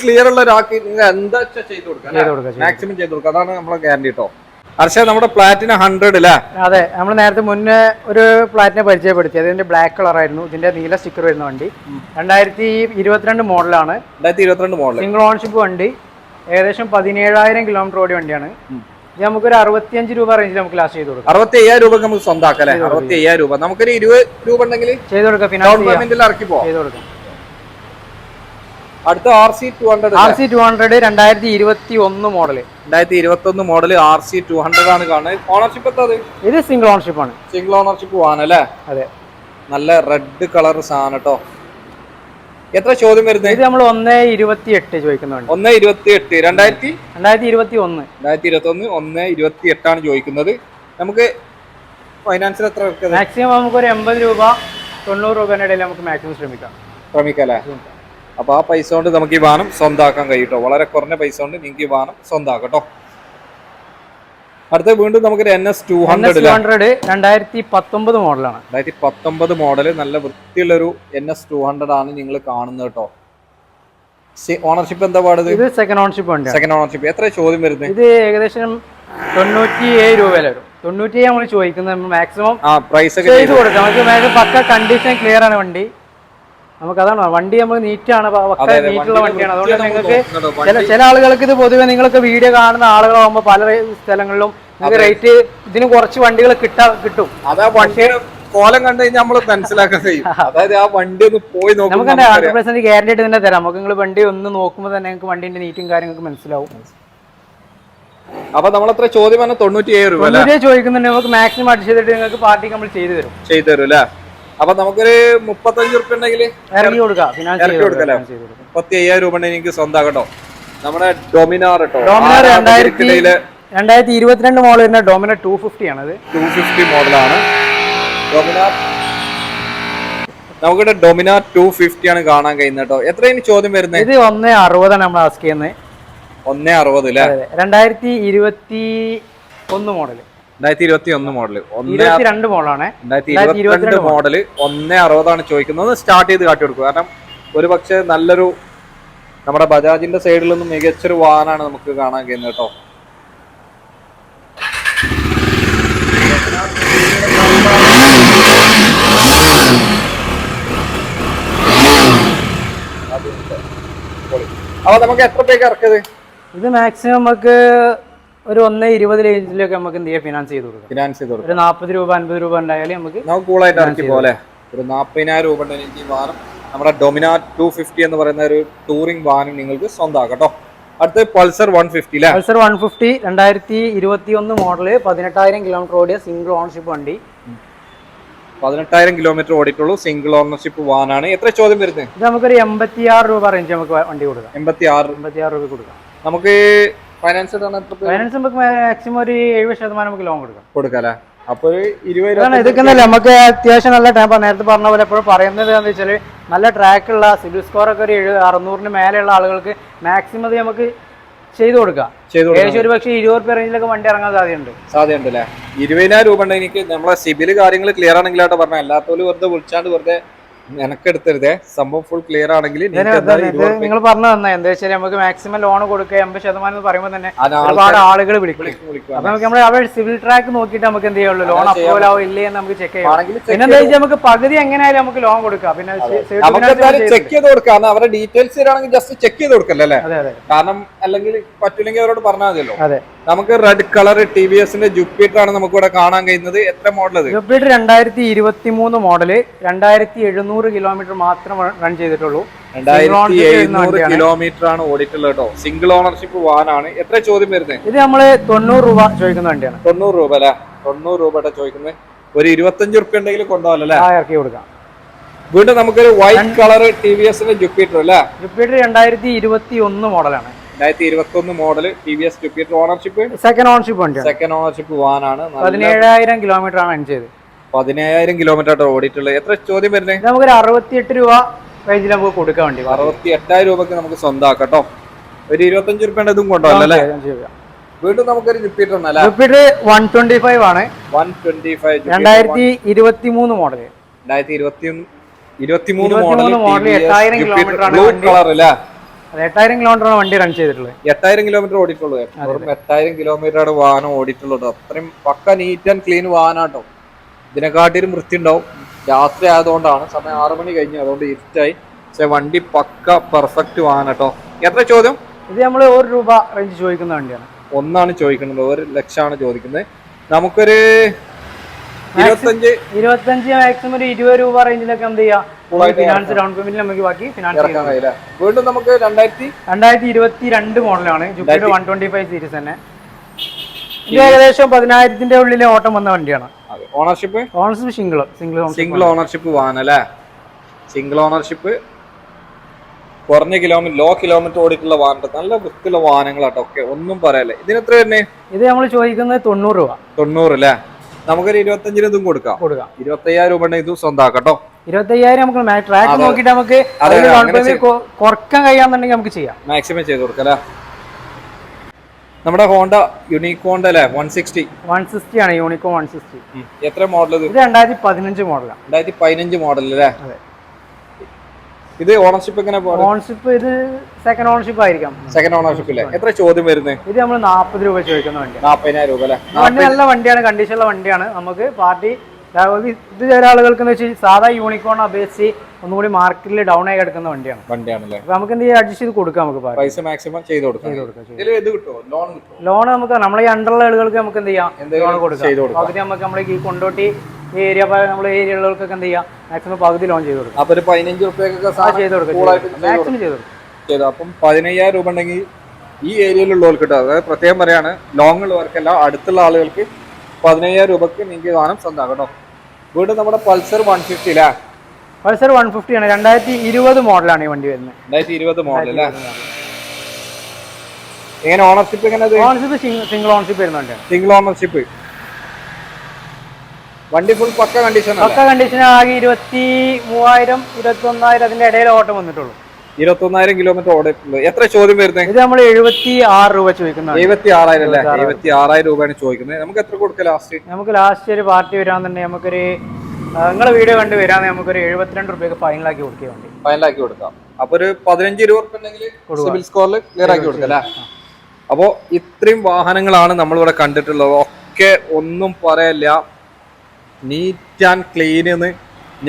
ക്ലിയർ ഉള്ള ഒരാൾക്ക് നിങ്ങൾ എന്താ ചെയ്ത് കൊടുക്കാം, മാക്സിമം ചെയ്ത് കൊടുക്കാം. അതാണ് നമ്മളെ ഗ്യാരണ്ടി കേട്ടോ. ഹർഷ, നമ്മുടെ പ്ലാറ്റിന 100 അല്ലേ? അതെ, നമ്മൾ നേരത്തെ മുന്നേ ഒരു പ്ലാറ്റിനെ പരിചയപ്പെടുത്തി. അതിന്റെ ബ്ലാക്ക് കളർ ആയിരുന്നു. ഇതിന്റെ നീല സ്റ്റിക്കർ വരുന്ന വണ്ടി. 2022 മോഡലാണ്. 2022 മോഡൽ. സിംഗിൾ ഓണർഷിപ്പ് വണ്ടി. ഏകദേശം 17,000 കിലോമീറ്റർ ഓടിയ വണ്ടിയാണ്. ഇത് നമുക്കൊരു 65 രൂപ റേഞ്ചിൽ നമുക്ക് ലാസ്റ്റ് ചെയ്ത് കൊടുക്കാം. 65,000 രൂപ നമുക്ക് സ്വന്തമാക്കാം അല്ലേ? 65,000 രൂപ. നമുക്കൊരു 20 രൂപ ഉണ്ടെങ്കിൽ ചെയ്ത് കൊടുക്കാം. ഇറക്കി പോകാം. അടുത്ത RC 200 2021 മോഡൽ. 2021 മോഡൽ RC 200 ആണ് കാണുന്നത്. ഓണർഷിപ്പ് എത്ര? ഇത് സിംഗിൾ ഓണർഷിപ്പ് ആണ്. സിംഗിൾ ഓണർഷിപ്പ് ആണ് അല്ലേ? അതെ. നല്ല റെഡ് കളർ സാധനം കേട്ടോ. എത്ര ചോദ്യം വരുന്നത്? ഇത് നമ്മൾ 1.28 ചോദിക്കുന്നുണ്ട്. 1.28 2021 1.28 ആണ് ചോദിക്കുന്നത്. നമുക്ക് ഫൈനാൻസിൽ എത്ര മാക്സിമം നമുക്കൊരു 80 രൂപ 90 രൂപയുടെ ഇടയിൽ നമുക്ക് മാക്സിമം ശ്രമിക്കാം അല്ലേ? അപ്പൊ ആ പൈസ കൊണ്ട് നമുക്ക് ഈ വാഹനം സ്വന്തമാക്കാൻ കഴിയും. വളരെ കുറഞ്ഞ പൈസ കൊണ്ട് നിങ്ങൾക്ക് ഈ വാഹനം സ്വന്തമാക്കാം കേട്ടോ. അടുത്ത വീണ്ടും നമുക്ക് NS 200 2019 മോഡലാണ്. 2019 മോഡല്. നല്ല വൃത്തിയുള്ളൊരു NS 200 ആണ് നിങ്ങൾ കാണുന്നത് കേട്ടോ. ഓണർഷിപ്പ് എന്താ പാടുന്നത്? ഇത് സെക്കൻഡ് ഓണർഷിപ്പ് ഉണ്ട്. Second ownership. എത്ര ചോദ്യം വരുന്നത്? ഇത് ഏകദേശം 97 രൂപ വരും. 97 നമ്മൾ ചോദിക്കുന്നത്. മാക്സിമം പ്രൈസ് ചെയ്ത് കൊടുക്കാം. നമുക്ക് പക്ക കണ്ടീഷൻ ക്ലിയർ ആണ് വണ്ടി. നമുക്ക് അതാണ് വണ്ടി നമ്മൾ നീറ്റാണ്, നീറ്റുള്ള വണ്ടിയാണ്. അതുകൊണ്ട് നിങ്ങൾക്ക് ചില ആളുകൾക്ക് ഇത് പൊതുവെ നിങ്ങളൊക്കെ വീഡിയോ കാണുന്ന ആളുകളാകുമ്പോൾ പല സ്ഥലങ്ങളിലും നിങ്ങൾക്ക് റേറ്റ് ഇതിന് കുറച്ച് വണ്ടികൾ കിട്ടും. അതാ വണ്ടിയുടെ കോലം കണ്ടു കഴിഞ്ഞാൽ നമ്മൾ മനസ്സിലാക്കാൻ കഴിയും. അതായത് ആ വണ്ടി ഒന്ന് പോയി നോക്കാം. നമുക്ക് 100% ഗ്യാരണ്ടി ആയിട്ട് തന്നെ തരാം. നമുക്ക് നിങ്ങൾ വണ്ടി ഒന്ന് നോക്കുമ്പോൾ തന്നെ നിങ്ങൾക്ക് വണ്ടിന്റെ നീറ്റും കാര്യങ്ങൾക്ക് മനസ്സിലാവും. അപ്പൊ നമ്മളെത്ര ചോദ്യം പറഞ്ഞാൽ 97 രൂപ ചോദിക്കുന്നുണ്ട്. നമുക്ക് മാക്സിമം അഡ്ജസ്റ്റ് ചെയ്തിട്ട് നിങ്ങൾക്ക് പാർട്ടിക്ക് നമ്മൾ ചെയ്തു തരും അല്ലേ? അപ്പൊ നമുക്കൊരു 35 രൂപ ഉണ്ടെങ്കിൽ ഇറക്കി കൊടുക്കാം. 35,000 രൂപ ഉണ്ടെങ്കിൽ എനിക്ക് സ്വന്തമാകട്ടോ. നമ്മുടെ ഡൊമിനാർ കേട്ടോ. 2022 മോഡൽ വരുന്ന ഡൊമിനാർ 250 ആണ്. 250 മോഡലാണ് ഡൊമിനാർ. നമുക്കിവിടെ ഡൊമിനാർ 250 ആണ് കാണാൻ കഴിയുന്നത് കേട്ടോ. എത്ര ഇനി ചോദ്യം വരുന്നത്? ഇത് 1.60 നമ്മൾ ആസ്ക് ചെയ്യുന്നത്. 1.60 അല്ലേ? 2021 മോഡൽ. 2021 മോഡല്. 22 മോഡലാണ്. 2022 മോഡല് 1.60 ആണ് ചോദിക്കുന്നത്. സ്റ്റാർട്ട് ചെയ്ത് കാട്ടി കൊടുക്കും. കാരണം ഒരു പക്ഷെ നല്ലൊരു നമ്മുടെ ബജാജിന്റെ സൈഡിൽ നിന്നും മികച്ചൊരു വാഹനമാണ് നമുക്ക് കാണാൻ കഴിയുന്നത് കേട്ടോ. അപ്പൊ നമുക്ക് എത്ര പേക്ക് ഇറക്കത്? ഇത് മാക്സിമം നമുക്ക് ഒരു 1.20 റേഞ്ചിലൊക്കെ നമുക്ക് എന്ത് ചെയ്യാം, ഫിനാൻസ് ചെയ്ത് കൊടുക്കാം. ഒരു 40 രൂപ 50 രൂപ ഉണ്ടായാലും നമുക്ക് കൂളായിട്ട് ഇറക്കി പോലെ. ഒരു 40,000 രൂപ ഉണ്ടെങ്കിൽ ഈ വാഹനം നമ്മുടെ ഡൊമിനാർ 250 എന്ന് പറയുന്ന ഒരു ടൂറിംഗ് വാഹനം നിങ്ങൾക്ക് സ്വന്തമാക്കാം കേട്ടോ. അടുത്ത് പൾസർ 150 അല്ലേ? പൾസർ 150 2021 മോഡല് 18,000 കിലോമീറ്റർ ഓടിയ സിംഗിൾ ഓണർഷിപ്പ് വണ്ടി. 18,000 കിലോമീറ്റർ ഓടിയിട്ടുള്ളൂ. സിംഗിൾ ഓണർഷിപ്പ് വാനാണ്. എത്ര ചോദ്യം വരുന്നത്? ഇത് നമുക്കൊരു 86 രൂപ റേഞ്ച് നമുക്ക് വണ്ടി കൊടുക്കാം. 86 രൂപ കൊടുക്കാം. നമുക്ക് ഫൈനാൻസ് ഫൈനാൻസ് നമുക്ക് മാക്സിമം ഒരു 70% നമുക്ക് ലോൺ കൊടുക്കാം അല്ലേ? അപ്പൊ 20 ഇതൊക്കെ നമുക്ക് അത്യാവശ്യം നല്ല ടൈം. നേരത്തെ പറഞ്ഞ പോലെ എപ്പോഴും പറയുന്നത് എന്താ വെച്ചാൽ നല്ല ട്രാക്കുള്ള സിവിൽ സ്കോർ ഒക്കെ ഒരു 600-ന് മേലെയുള്ള ആളുകൾക്ക് മാക്സിമം അത് നമുക്ക് ചെയ്തു കൊടുക്കാം. ഏകദേശം ഒരു പക്ഷേ 20 രൂപ റേഞ്ചിലൊക്കെ വണ്ടി ഇറങ്ങാൻ സാധ്യതയുണ്ട് അല്ലേ? 20,000 രൂപ ഉണ്ട്. എനിക്ക് നമ്മളെ സിബിൽ കാര്യങ്ങൾ ക്ലിയർ ആണെങ്കിലായിട്ട് പറഞ്ഞ അല്ലാത്തോലും വെറുതെ വിളിച്ചാണ്ട് വെറുതെ എനക്കെടുത്തരുതേ. സംഭവം ഫുൾ ക്ലിയർ ആണെങ്കിൽ നിങ്ങൾ പറഞ്ഞു തന്നെ എന്താ വെച്ചാൽ നമുക്ക് മാക്സിമം ലോൺ കൊടുക്കുക 80% എന്ന് പറയുമ്പോൾ തന്നെ ഒരുപാട് ആളുകൾ വിളിക്കും. അപ്പൊ നമുക്ക് നമ്മുടെ അവിടെ സിവിൽ ട്രാക്ക് നോക്കിയിട്ട് നമുക്ക് എന്ത് ചെയ്യുള്ളൂ, ലോൺ അപ്രൂവൽ ആവും ഇല്ലേ എന്ന് നമുക്ക് ചെക്ക് ചെയ്യാം. പിന്നെ എന്താ വെച്ചാൽ നമുക്ക് പകുതി എങ്ങനെയായാലും നമുക്ക് ലോൺ കൊടുക്കാം. പിന്നെ ചെക്ക് ചെയ്ത് കൊടുക്കാം. അവരുടെ ഡീറ്റെയിൽസ് തരാണെങ്കിൽ ജസ്റ്റ് ചെക്ക് ചെയ്ത് കൊടുക്കല്ലേ? കാരണം അല്ലെങ്കിൽ പറ്റില്ലെങ്കിൽ അവരോട് പറഞ്ഞാൽ മതിയല്ലോ. അതെ, നമുക്ക് റെഡ് കളർ ടിവിഎസിന്റെ ജുപ്പിറ്റർ ആണ് നമുക്ക് ഇവിടെ കാണാൻ കഴിയുന്നത്. എത്ര മോഡൽ? ജുപ്പിറ്റർ 2023 മോഡല്, 2700 കിലോമീറ്റർ മാത്രം റൺ ചെയ്തിട്ടുള്ളൂ. 2700 കിലോമീറ്റർ ആണ് ഓടിയിട്ടുള്ളത് കേട്ടോ. സിംഗിൾ ഓണർഷിപ്പ് വാനാണ്. എത്ര ചോദ്യം വരുന്നത്? ഇത് നമ്മള് 90 രൂപ ചോദിക്കുന്ന വണ്ടിയാണ്. 90 രൂപ അല്ലെ? 90 രൂപയുടെ ചോദിക്കുന്നത്. ഒരു 25 റുപ്യ ഉണ്ടെങ്കിൽ കൊണ്ടുപോകല്ലേ? ഇറക്കി കൊടുക്കാം. വീണ്ടും നമുക്കൊരു വൈറ്റ് കളർ ടിവിഎസിന്റെ ജുപ്പിറ്റർ അല്ലെ? ജുപ്പിറ്റർ 2021 മോഡലാണ്. 2021 model TVS Jupiter. Ownership second ownership വണ്ടിയാണ്. സെക്കൻഡ് ഓണർഷിപ്പ് വാനാണ്. 17,000 കിലോമീറ്റർ ആണ് റൺ ചെയ്ത്. 17,000 കിലോമീറ്റർ ആയിട്ട് ഓടിയിട്ടുള്ളത്. എത്ര ചോദ്യം വരുന്നത്? നമുക്കൊരു 68 രൂപ റേഞ്ചിൽ നമുക്ക് കൊടുക്കാൻ വേണ്ടി. 68,000 രൂപക്ക് നമുക്ക് സ്വന്തമാക്കാം കേട്ടോ. ഒരു 25 റുപ്യ ഇതും കൊണ്ടുപോകല്ലേ? വീണ്ടും നമുക്കൊരു ജുപ്പിറ്റർ ഉണ്ടല്ലേ? ജുപ്പിറ്റർ 125 ആണ്. 125 2023 മോഡല്. 2023 മോഡൽ 8,000 കിലോമീറ്റർ ആണ്. 8,000 കിലോമീറ്റർ ആണ് വണ്ടി റൺ ചെയ്തിട്ടുള്ളത്. 8,000 കിലോമീറ്റർ ഓടിയിട്ടുള്ളൂ. 8,000 കിലോമീറ്റർ ആണ് വാഹനം ഓടിയിട്ടുള്ളൂ. അത്രയും പക്ക നീറ്റ് ആൻഡ് ക്ലീൻ വാഹനാട്ടോ. ഇതിനെക്കാട്ടിലും വൃത്തി ഉണ്ടാവും. രാത്രി ആയതുകൊണ്ടാണ്, സമയം 6 മണി കഴിഞ്ഞു, അതുകൊണ്ട് ഇരുട്ടായി. പക്ഷെ വണ്ടി പക്ക പെർഫെക്റ്റ് വാഹനാട്ടോ. എത്ര ചോദ്യം? ഇത് നമ്മൾ 1 രൂപ റേഞ്ച് ചോദിക്കുന്ന വണ്ടിയാണ്. ഒന്നാണ് ചോദിക്കുന്നത്. 1 ലക്ഷമാണ് ചോദിക്കുന്നത്. നമുക്കൊരു 25 മാക്സിമം ഒരു 20 രൂപ റേഞ്ചിലൊക്കെ എന്ത് ചെയ്യാം, ഫിനാൻസ് ഡൗൺ പേയ്മെന്റ് നമുക്ക് ബാക്കി ഫിനാൻസ് ചെയ്യാം. വീണ്ടും നമുക്ക് 2022 മോഡലാണ്. ജുപ്പിറ്റർ 125 സീരീസ് തന്നെ. ഇത് ഏകദേശം 10,000-ന്റെ ഉള്ളിൽ ഓട്ടം വന്ന വണ്ടിയാണ്. ഓണർഷിപ്പ് സിംഗിൾ ഓണർഷിപ്പ് വാഹനല്ലേ? സിംഗിൾ ഓണർഷിപ്പ്, കുറഞ്ഞ കിലോമീറ്റർ, ലോ കിലോമീറ്റർ ഓടിയിട്ടുള്ള വാഹനം. നല്ല വൃത്തിയുള്ള വാഹനങ്ങളാട്ടോ. ഒക്കെ ഒന്നും പറയാല്ലേ. ഇതിന് എത്ര തന്നെ? ഇത് നമ്മൾ ചോദിക്കുന്നത് 90 രൂപ. 90 അല്ലേ? നമുക്കൊരു 25-ന് ഇതും കൊടുക്കാം. 25,000 രൂപ ഇതും സ്വന്തമാക്കട്ടോ. 25,000 നമുക്ക് ട്രാക്ക് നോക്കിയിട്ട് നമുക്ക് കുറക്കാൻ കഴിയാന്നുണ്ടെങ്കിൽ നമുക്ക് ചെയ്യാം. മാക്സിമം ചെയ്ത് കൊടുക്കാം അല്ലേ? നമ്മുടെ ഹോണ്ട യൂണിക്കോൺ അല്ലേ? 160 ആണ്. യൂണിക്കോൺ 160. എത്ര മോഡൽ? ഇത് 2015 മോഡലാണ്. 2015 മോഡൽ അല്ലേ? ഇത് ഓണർഷിപ്പ് എങ്ങനെ? ഓണർഷിപ്പ് ഇത് സെക്കൻഡ് ഓണർഷിപ്പ് ആയിരിക്കാം. സെക്കൻഡ് ഓണർഷിപ്പ് അല്ലേ? എത്ര ചോദ്യം വരുന്നത്? ഇത് നമ്മൾ 40 രൂപ ചോദിക്കുന്ന വണ്ടിയാണ്. 40,000 രൂപ അല്ലേ? വണ്ടി നല്ല വണ്ടിയാണ്, കണ്ടീഷനുള്ള വണ്ടിയാണ്. നമുക്ക് പാർട്ടി ഇത് ചില ആളുകൾക്ക് എന്ന് വെച്ചാൽ സാധാ യൂണിക്കോൺ അപേക്ഷിച്ച് ഒന്നുകൂടി മാർക്കറ്റിൽ ഡൗൺ ആയി കിടക്കുന്ന വണ്ടിയാണല്ലേ? അപ്പൊ നമുക്ക് എന്ത് ചെയ്യാം, അഡ്ജസ്റ്റ് ചെയ്ത് കൊടുക്കാം. നമുക്ക് പൈസ മാക്സിമം ചെയ്ത് കൊടുക്കാം. ലോൺ നമുക്ക് നമ്മളെ ഈ അണ്ടറുള്ള ആളുകൾക്ക് നമുക്ക് എന്ത് ചെയ്യാം, ലോൺ കൊടുക്കാം. പകുതി നമുക്ക് നമ്മളെ ഈ കൊണ്ടോട്ടി ഈ ഏരിയ, നമ്മളെ ഏരിയകൾക്കൊക്കെ എന്ത് ചെയ്യാം, മാക്സിമം പകുതി ലോൺ ചെയ്ത് കൊടുക്കാം. അപ്പൊ ഒരു 15 റുപ്യൊക്കെ ചെയ്ത് കൊടുക്കാം. മാക്സിമം ചെയ്ത് കൊടുക്കും. അപ്പം 15,000 രൂപ ഉണ്ടെങ്കിൽ ഈ ഏരിയയിലുള്ളവർക്ക് കിട്ടും. അതായത് പ്രത്യേകം പറയാണ്, ലോങ് ഉള്ളവർക്കല്ല, അടുത്തുള്ള ആളുകൾക്ക് 15,000 രൂപക്ക് നിങ്ങൾക്ക് വാഹനം സ്വന്തമാക്കാം കേട്ടോ. വീണ്ടും നമ്മുടെ പൾസർ 150 അല്ലേ? പൾസർ 150 ആണ്. 2020 മോഡലാണ് ഈ വണ്ടി വരുന്നത്. 2020 മോഡൽ അല്ലേ? എങ്ങനെ ഓണർഷിപ്പ്? എങ്ങനെ? ഓണർഷിപ്പ് സിംഗിൾ ഓണർഷിപ്പ് വരുന്നുണ്ട്. Single ownership. വണ്ടി ഫുൾ പക്ക കണ്ടീഷൻ. പക്ക കണ്ടീഷൻ. ആകെ 23,000 21,000 അതിന്റെ ഇടയിൽ ഓട്ടം വന്നിട്ടുള്ളൂ. 21,000 കിലോമീറ്റർ ഓടിയിട്ടുള്ളൂ. എത്ര ചോദ്യം വരുന്നത്? ഇത് നമ്മൾ 76 രൂപ ചോദിക്കുന്നത്. 76,000 അല്ലേ? 76,000 രൂപയാണ് ചോദിക്കുന്നത്. നമുക്ക് എത്ര കൊടുക്കാം ലാസ്റ്റ്? നമുക്ക് ലാസ്റ്റ് ഒരു പാർട്ടി വരാന്നുണ്ടെങ്കിൽ നമുക്കൊരു, നിങ്ങളെ വീഡിയോ കണ്ട് വരാന്ന് നമുക്കൊരു 72 രൂപയ്ക്ക് ഫൈനലാക്കി കൊടുക്കുക. വേണ്ടി ഫൈനലാക്കി കൊടുക്കാം. അപ്പൊ ഒരു 15-20 രൂപ ഉണ്ടെങ്കിൽ സിവിൽ സ്കോറിൽ ക്ലിയർ ആക്കി കൊടുക്കാം അല്ലേ? അപ്പോ ഇത്രയും വാഹനങ്ങളാണ് നമ്മളിവിടെ കണ്ടിട്ടുള്ളത്. ഒക്കെ ഒന്നും പറയല്ല, നീറ്റ് ആൻഡ് ക്ലീൻ എന്ന്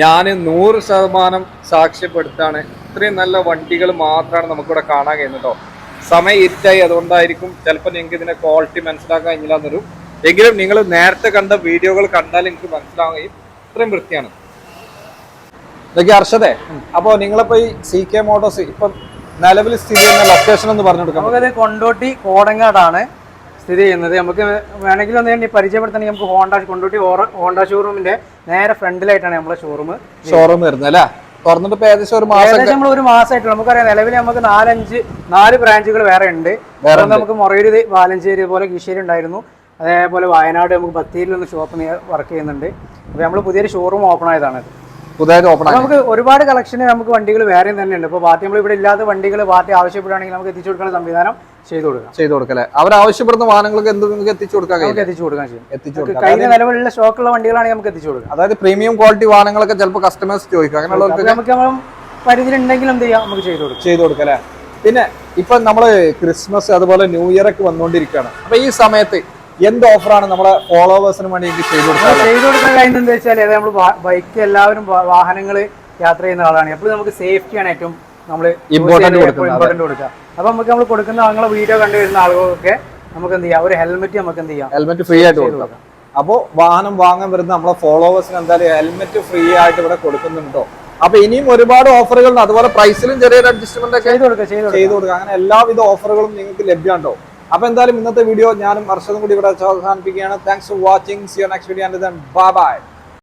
ഞാൻ 100% സാക്ഷ്യപ്പെടുത്താണ്. ഇത്രയും നല്ല വണ്ടികൾ മാത്രമാണ് നമുക്കിവിടെ കാണാൻ കഴിയുന്നത് കേട്ടോ. സമയം ഇരുട്ടായി, അതുകൊണ്ടായിരിക്കും ചിലപ്പോൾ നിങ്ങൾക്ക് ഇതിന്റെ ക്വാളിറ്റി മനസ്സിലാക്കാൻ കഴിഞ്ഞില്ല എന്നൊരു. എങ്കിലും നിങ്ങൾ നേരത്തെ കണ്ട വീഡിയോകൾ കണ്ടാൽ നിങ്ങൾക്ക് മനസ്സിലാവുകയും ഇത്രയും വൃത്തിയാണ്. ഇതൊക്കെ അർഷദേ, അപ്പോൾ നിങ്ങളിപ്പോ ഈ CK മോട്ടോഴ്സ് ഇപ്പം നിലവിൽ സ്ഥിതി ചെയ്യുന്ന ലൊക്കേഷൻ എന്ന് പറഞ്ഞു കൊടുക്കാം. നമുക്കത് കൊണ്ടോട്ടി കോടങ്ങാടാണ് സ്ഥിതി ചെയ്യുന്നത്. നമുക്ക് വേണമെങ്കിൽ ഒന്ന് പരിചയപ്പെടുത്തണമെങ്കിൽ നമുക്ക് ഹോണ്ട ഷോറൂമിന്റെ നേരെ ഫ്രണ്ടിലായിട്ടാണ് നമ്മുടെ ഷോറൂം വരുന്നത് അല്ലേ? തുറന്നിട്ട് ഏകദേശം ഒരു മാസം നമ്മൾ ഒരു മാസമായിട്ടുള്ള നമുക്കറിയാം. നിലവിൽ നമുക്ക് 4 ബ്രാഞ്ചുകൾ വേറെ ഉണ്ട്. നമുക്ക് മൊറയൂര്, വാലഞ്ചേരി, അതുപോലെ കീശ്ശേരി ഉണ്ടായിരുന്നു. അതേപോലെ വയനാട് നമുക്ക് ബത്തേരിയിലൊന്ന് ഷോപ്പ് വർക്ക് ചെയ്യുന്നുണ്ട്. അപ്പോൾ നമ്മൾ പുതിയൊരു ഷോറൂം ഓപ്പൺ ആയതാണ്. പുതിയതായിട്ട് ഓപ്പൺ നമുക്ക് ഒരുപാട് കളക്ഷന് നമുക്ക് വണ്ടികൾ വേറെയും തന്നെ ഉണ്ട്. ഇപ്പോൾ പാർട്ടി നമ്മൾ ഇവിടെ ഇല്ലാത്ത വണ്ടികൾ പാർട്ടി ആവശ്യപ്പെടുകയാണെങ്കിൽ നമുക്ക് എത്തിച്ചു കൊടുക്കുന്ന സംവിധാനം ചെയ്തു കൊടുക്കാം. അവർ ആവശ്യപ്പെടുന്ന വാഹനങ്ങൾക്ക് എന്ത് നിങ്ങൾക്ക് എത്തിച്ചു കൊടുക്കാൻ ചെയ്യും. കഴിഞ്ഞ നിലവിലുള്ള സ്റ്റോക്കുള്ള വണ്ടികളാണെങ്കിൽ നമുക്ക് എത്തിച്ചു കൊടുക്കാം. അതായത് പ്രീമിയം ക്വാളിറ്റി വാഹനങ്ങളൊക്കെ ചിലപ്പോൾ കസ്റ്റമേഴ്സ് ചോദിക്കും. അങ്ങനെയുള്ളവർക്ക് നമുക്ക് പരിധി ഉണ്ടെങ്കിൽ എന്ത് ചെയ്യാം, നമുക്ക് ചെയ്തു കൊടുക്കാം അല്ലേ? പിന്നെ ഇപ്പൊ നമ്മള് ക്രിസ്മസ് അതുപോലെ ന്യൂ ഇയർ ഒക്കെ വന്നുകൊണ്ടിരിക്കുകയാണ്. അപ്പൊ ഈ സമയത്ത് എന്ത് ഓഫറാണ് നമ്മുടെ ഫോളോവേഴ്സിന് വേണ്ടി ചെയ്തു കൊടുക്കാൻ കഴിയുന്നത് എന്താ വെച്ചാൽ, നമ്മൾ ബൈക്ക് എല്ലാവരും വാഹനങ്ങൾ യാത്ര ചെയ്യുന്ന ആളാണ്. എപ്പോഴും നമുക്ക് സേഫ്റ്റിയാണ് ഏറ്റവും നമ്മൾ ഇമ്പോർട്ടന്റ് കൊടുക്കുക. അപ്പൊ നമുക്ക് നമ്മൾ കൊടുക്കുന്ന ഞങ്ങളെ വീഡിയോ കണ്ടുവരുന്ന ആളുകൾക്ക് നമുക്ക് എന്ത് ചെയ്യാം, ഒരു ഹെൽമെറ്റ് നമുക്ക് എന്ത് ചെയ്യാം, ഹെൽമെറ്റ് ഫ്രീ ആയിട്ട് കൊടുക്കാം. അപ്പോൾ വാഹനം വാങ്ങാൻ വരുന്ന നമ്മളെ ഫോളോവേഴ്സിന് എന്തായാലും ഹെൽമെറ്റ് ഫ്രീ ആയിട്ട് ഇവിടെ കൊടുക്കുന്നുണ്ടോ? അപ്പൊ ഇനിയും ഒരുപാട് ഓഫറുകൾ, അതുപോലെ പ്രൈസിലും ചെറിയൊരു അഡ്ജസ്റ്റ്മെന്റ് ഒക്കെ ചെയ്തു കൊടുക്കുക. അങ്ങനെ എല്ലാവിധ ഓഫറുകളും നിങ്ങൾക്ക് ലഭ്യമുണ്ടോ? അപ്പൊ എന്തായാലും ഇന്നത്തെ വീഡിയോ ഞാനും അർഷദും കൂടി ഇവിടെ അവസാനിപ്പിക്കുകയാണ്. Thanks for watching. See you next video and then bye by.